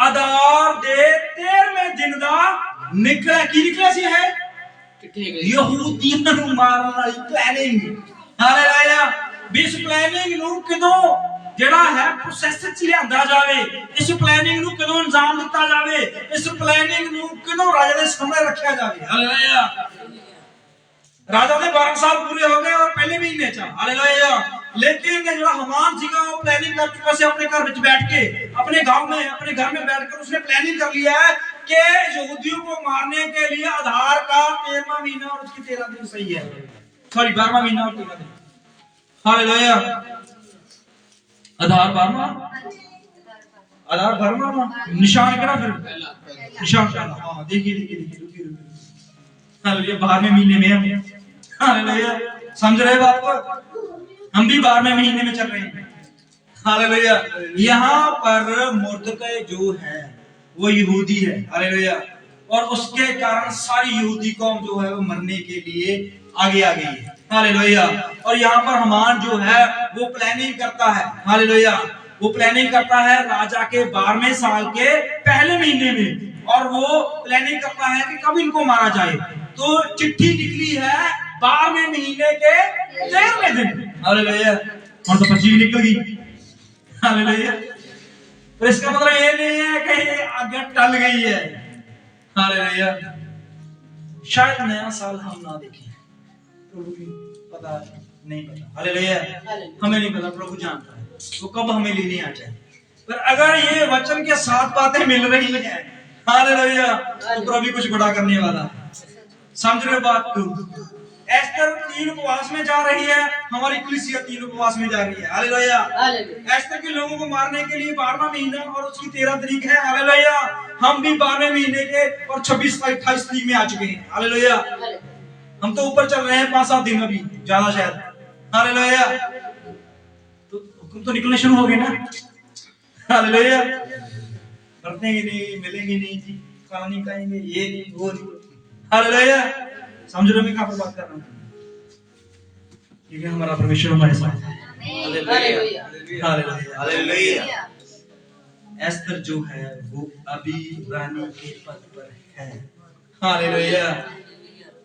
अदार दे 13वें दिन दा निकला। की निकला सी है यहूदियों ਨੂੰ ਮਾਰਨ ਵਾਲੀ प्लानिंग। हालेलुया। इस प्लानिंग ਨੂੰ ਕਦੋਂ ਜਿਹੜਾ ਹੈ ਪ੍ਰੋਸੈਸ ਚ ਲਿਆਂਦਾ ਜਾਵੇ, ਇਸ प्लानिंग ਨੂੰ ਕਦੋਂ ਅੰਜਾਮ ਦਿੱਤਾ ਜਾਵੇ, ਇਸ प्लानिंग ਨੂੰ ਕਦੋਂ ਰਾਜਾ ਦੇ ਸਾਹਮਣੇ ਰੱਖਿਆ ਜਾਵੇ। ਹਾਲੇਲੂਇਆ। राजा ने 12 साल पूरे हो गए और पहले महीने चा हालेलुया। लेकिन जो हमान जी का वो प्लानिंग कर चुका से अपने घर में बैठ के अपने गांव में अपने घर में बैठकर उसने प्लानिंग कर लिया है कि यहूदियों को मारने के लिए आधार का 13वां महीना और उसकी 13 दिन सही है, सॉरी 12वां महीना और 13 दिन। हालेलुया। आधार 12वां, आधार 12वां, निशान क्या फिर निशान क्या? हाँ देखिए देखिए देखिए रुकिए हालेलुया। 12वें महीने में हम हालेलुया, समझ रहे बात को? हम भी 12वें महीने में चल रहे हैं हालेलुया। यहाँ पर मुर्दकै जो है वो यहूदी है हालेलुया, और उसके कारण सारी यहूदी कौम जो है वो मरने के लिए आगे आ गई है हालेलुया। और यहाँ पर हमान जो है वो प्लानिंग करता है हालेलुया, वो प्लानिंग करता है राजा के 12वें साल के पहले महीने में, और वो प्लानिंग करता है कि कब इनको मारा जाए। तो चिट्ठी निकली है 12वें महीने के 13वें दिन हालेलुया, और तो 25 निकल गई हालेलुया। तो इसका मतलब ये नहीं है कि आगे टल गई है हालेलुया। शायद नया साल हम ना देखें, प्रभु की पता नहीं पता हालेलुया, हमें नहीं पता, प्रभु जानता है वो कब हमें लेने आ जाए। पर अगर ये वचन के साथ बातें मिल रही हैं हालेलुया, तो प्रभु कुछ बड़ा करने वाला है। समझ रहे हो बात को? एस्तर 3 उपवास में जा रही है, हमारी कलीसिया 3 उपवास में जा रही है हालेलुया। एस्तर के लोगों को मारने के लिए 12वां महीना और उसकी 13 तारीख है हालेलुया। हम भी 12वें महीने के और 26 तारीख 28 तारीख में आ चुके हैं हालेलुया। हम तो ऊपर चल रहे हैं 5-7 दिन, अभी ज्यादा शायद हालेलुया। तो हुक्म तो निकलने शुरू हो गए ना हालेलुया। बरतेंगे नहीं, मिलेंगे नहीं जी, खाना नहीं खाएंगे, ये नहीं वो नहीं हालेलुया। समझ रहे हो मैं कहां पर बात कर रहा हूं? क्योंकि हमारा परमेश्वर हमारे साथ है हालेलुया हालेलुया हालेलुया। एस्तर जो है वो अभी रानी के पद पर है हालेलुया।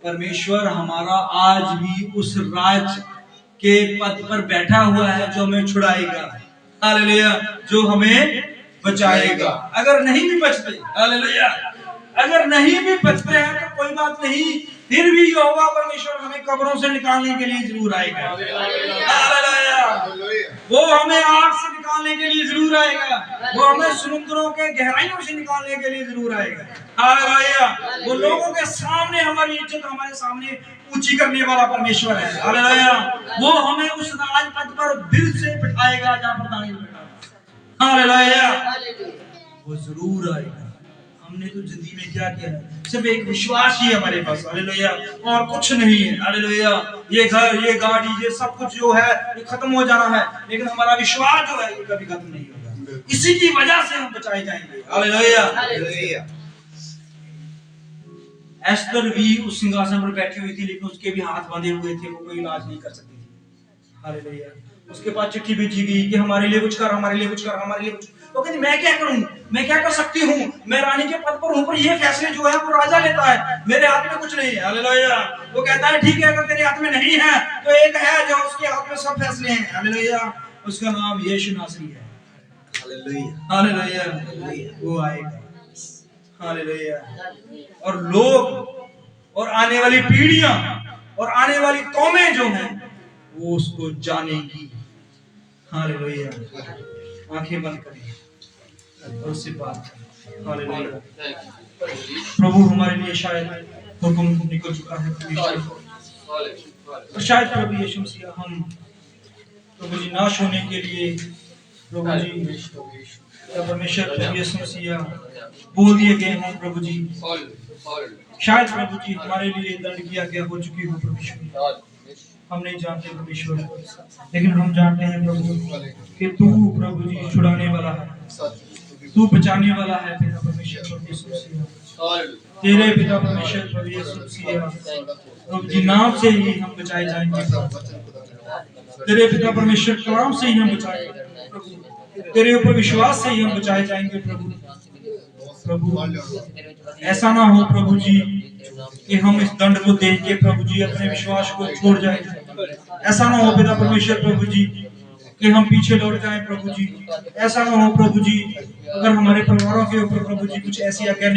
परमेश्वर हमारा आज भी उस राज के पद पर बैठा हुआ है जो हमें छुड़ाएगा हालेलुया, जो हमें बचाएगा। अगर नहीं भी बचते हालेलुया, अगर नहीं भी बचते हैं तो कोई बात नहीं, फिर भी यहोवा परमेश्वर हमें कब्रों से निकालने के लिए जरूर आएगा हालेलुया। वो हमें आग से निकालने के लिए जरूर आएगा, वो हमें समुद्रों के गहराइयों से निकालने के लिए जरूर आएगा हालेलुया। वो लोगों के सामने हमारी इज्जत हमारे सामने ऊंची करने वाला परमेश्वर है हालेलुया। वो हमें उस राजपद पर दिल से बिठाएगा जहां पर दानी बैठा हालेलुया। वो जरूर आएगा। हमने तो जिंदगी में क्या किया है? सिर्फ एक विश्वास ही है हमारे पास हालेलुया, और कुछ नहीं है हालेलुया। ये घर, ये गाड़ी, ये सब कुछ जो है ये खत्म हो जाना है, लेकिन हमारा विश्वास जो है ये कभी खत्म नहीं होगा। इसी की वजह से हम बचाए जाएंगे हालेलुया। एस्तर भी उस सिंहासन पर बैठी हुई थी, लेकिन उसके भी हाथ बांधे हुए थे, वो कोई इलाज नहीं कर सकती थी हालेलुया। उसके पास चिट्ठी भेजी गई कि हमारे लिए कुछ कर, हमारे लिए कुछ कर, हमारे लिए कुछ। तो कहती मैं क्या करूं, मैं क्या कर सकती हूँ, मैं रानी के पद पर हूं, पर ये फैसले जो है वो राजा लेता है, मेरे हाथ में कुछ नहीं है हालेलुया। वो कहता है ठीक है, अगर तेरे हाथ में नहीं है तो एक है जो उसके हाथ में सब फैसले हैं हालेलुया, उसका नाम यीशु नासरी है हालेलुया हालेलुया। वो आएगा हालेलुया, और लोग और आने वाली पीढ़ियां और आने वाली कौमें जो हैं वो उसको जानेगी हालेलुया। आंखें बंद करें और उससे बात करें हालेलुया। प्रभु हमारे लिए शायद हुक्म निकल चुका है, और शायद प्रभु यीशु मसीह हम प्रभु जी नाश होने के लिए प्रभु जी परमेश्वर प्रभु यीशु मसीह बोल दिए गए हों प्रभु जी। शायद प्रभु जी हमारे लिए दंड किया गया हो चुकी हो परमेश्वर, हम नहीं जानते परमेश्वर, लेकिन हम जानते हैं प्रभु कि तू प्रभु जी छुड़ाने वाला है, तू बचाने वाला है पिता परमेश्वर प्रभु यीशु मसीह। तेरे पिता परमेश्वर प्रभु यीशु मसीह प्रभु जी नाम से ही हम बचाए जाएंगे, तेरे पिता परमेश्वर के नाम से ही हम बचाएंगे प्रभु, तेरे ऊपर विश्वास से ही हम बचाए जाएंगे प्रभु। प्रभु ऐसा ना हो प्रभु जी कि हम इस दंड को देख के प्रभु जी अपने विश्वास को छोड़ जाएं, ऐसा ना हो पिता परमेश्वर प्रभु जी कि हम पीछे लौट जाएं प्रभु जी, ऐसा ना हो प्रभु जी अगर हमारे परिवारों के ऊपर प्रभु जी कुछ ऐसी आज्ञा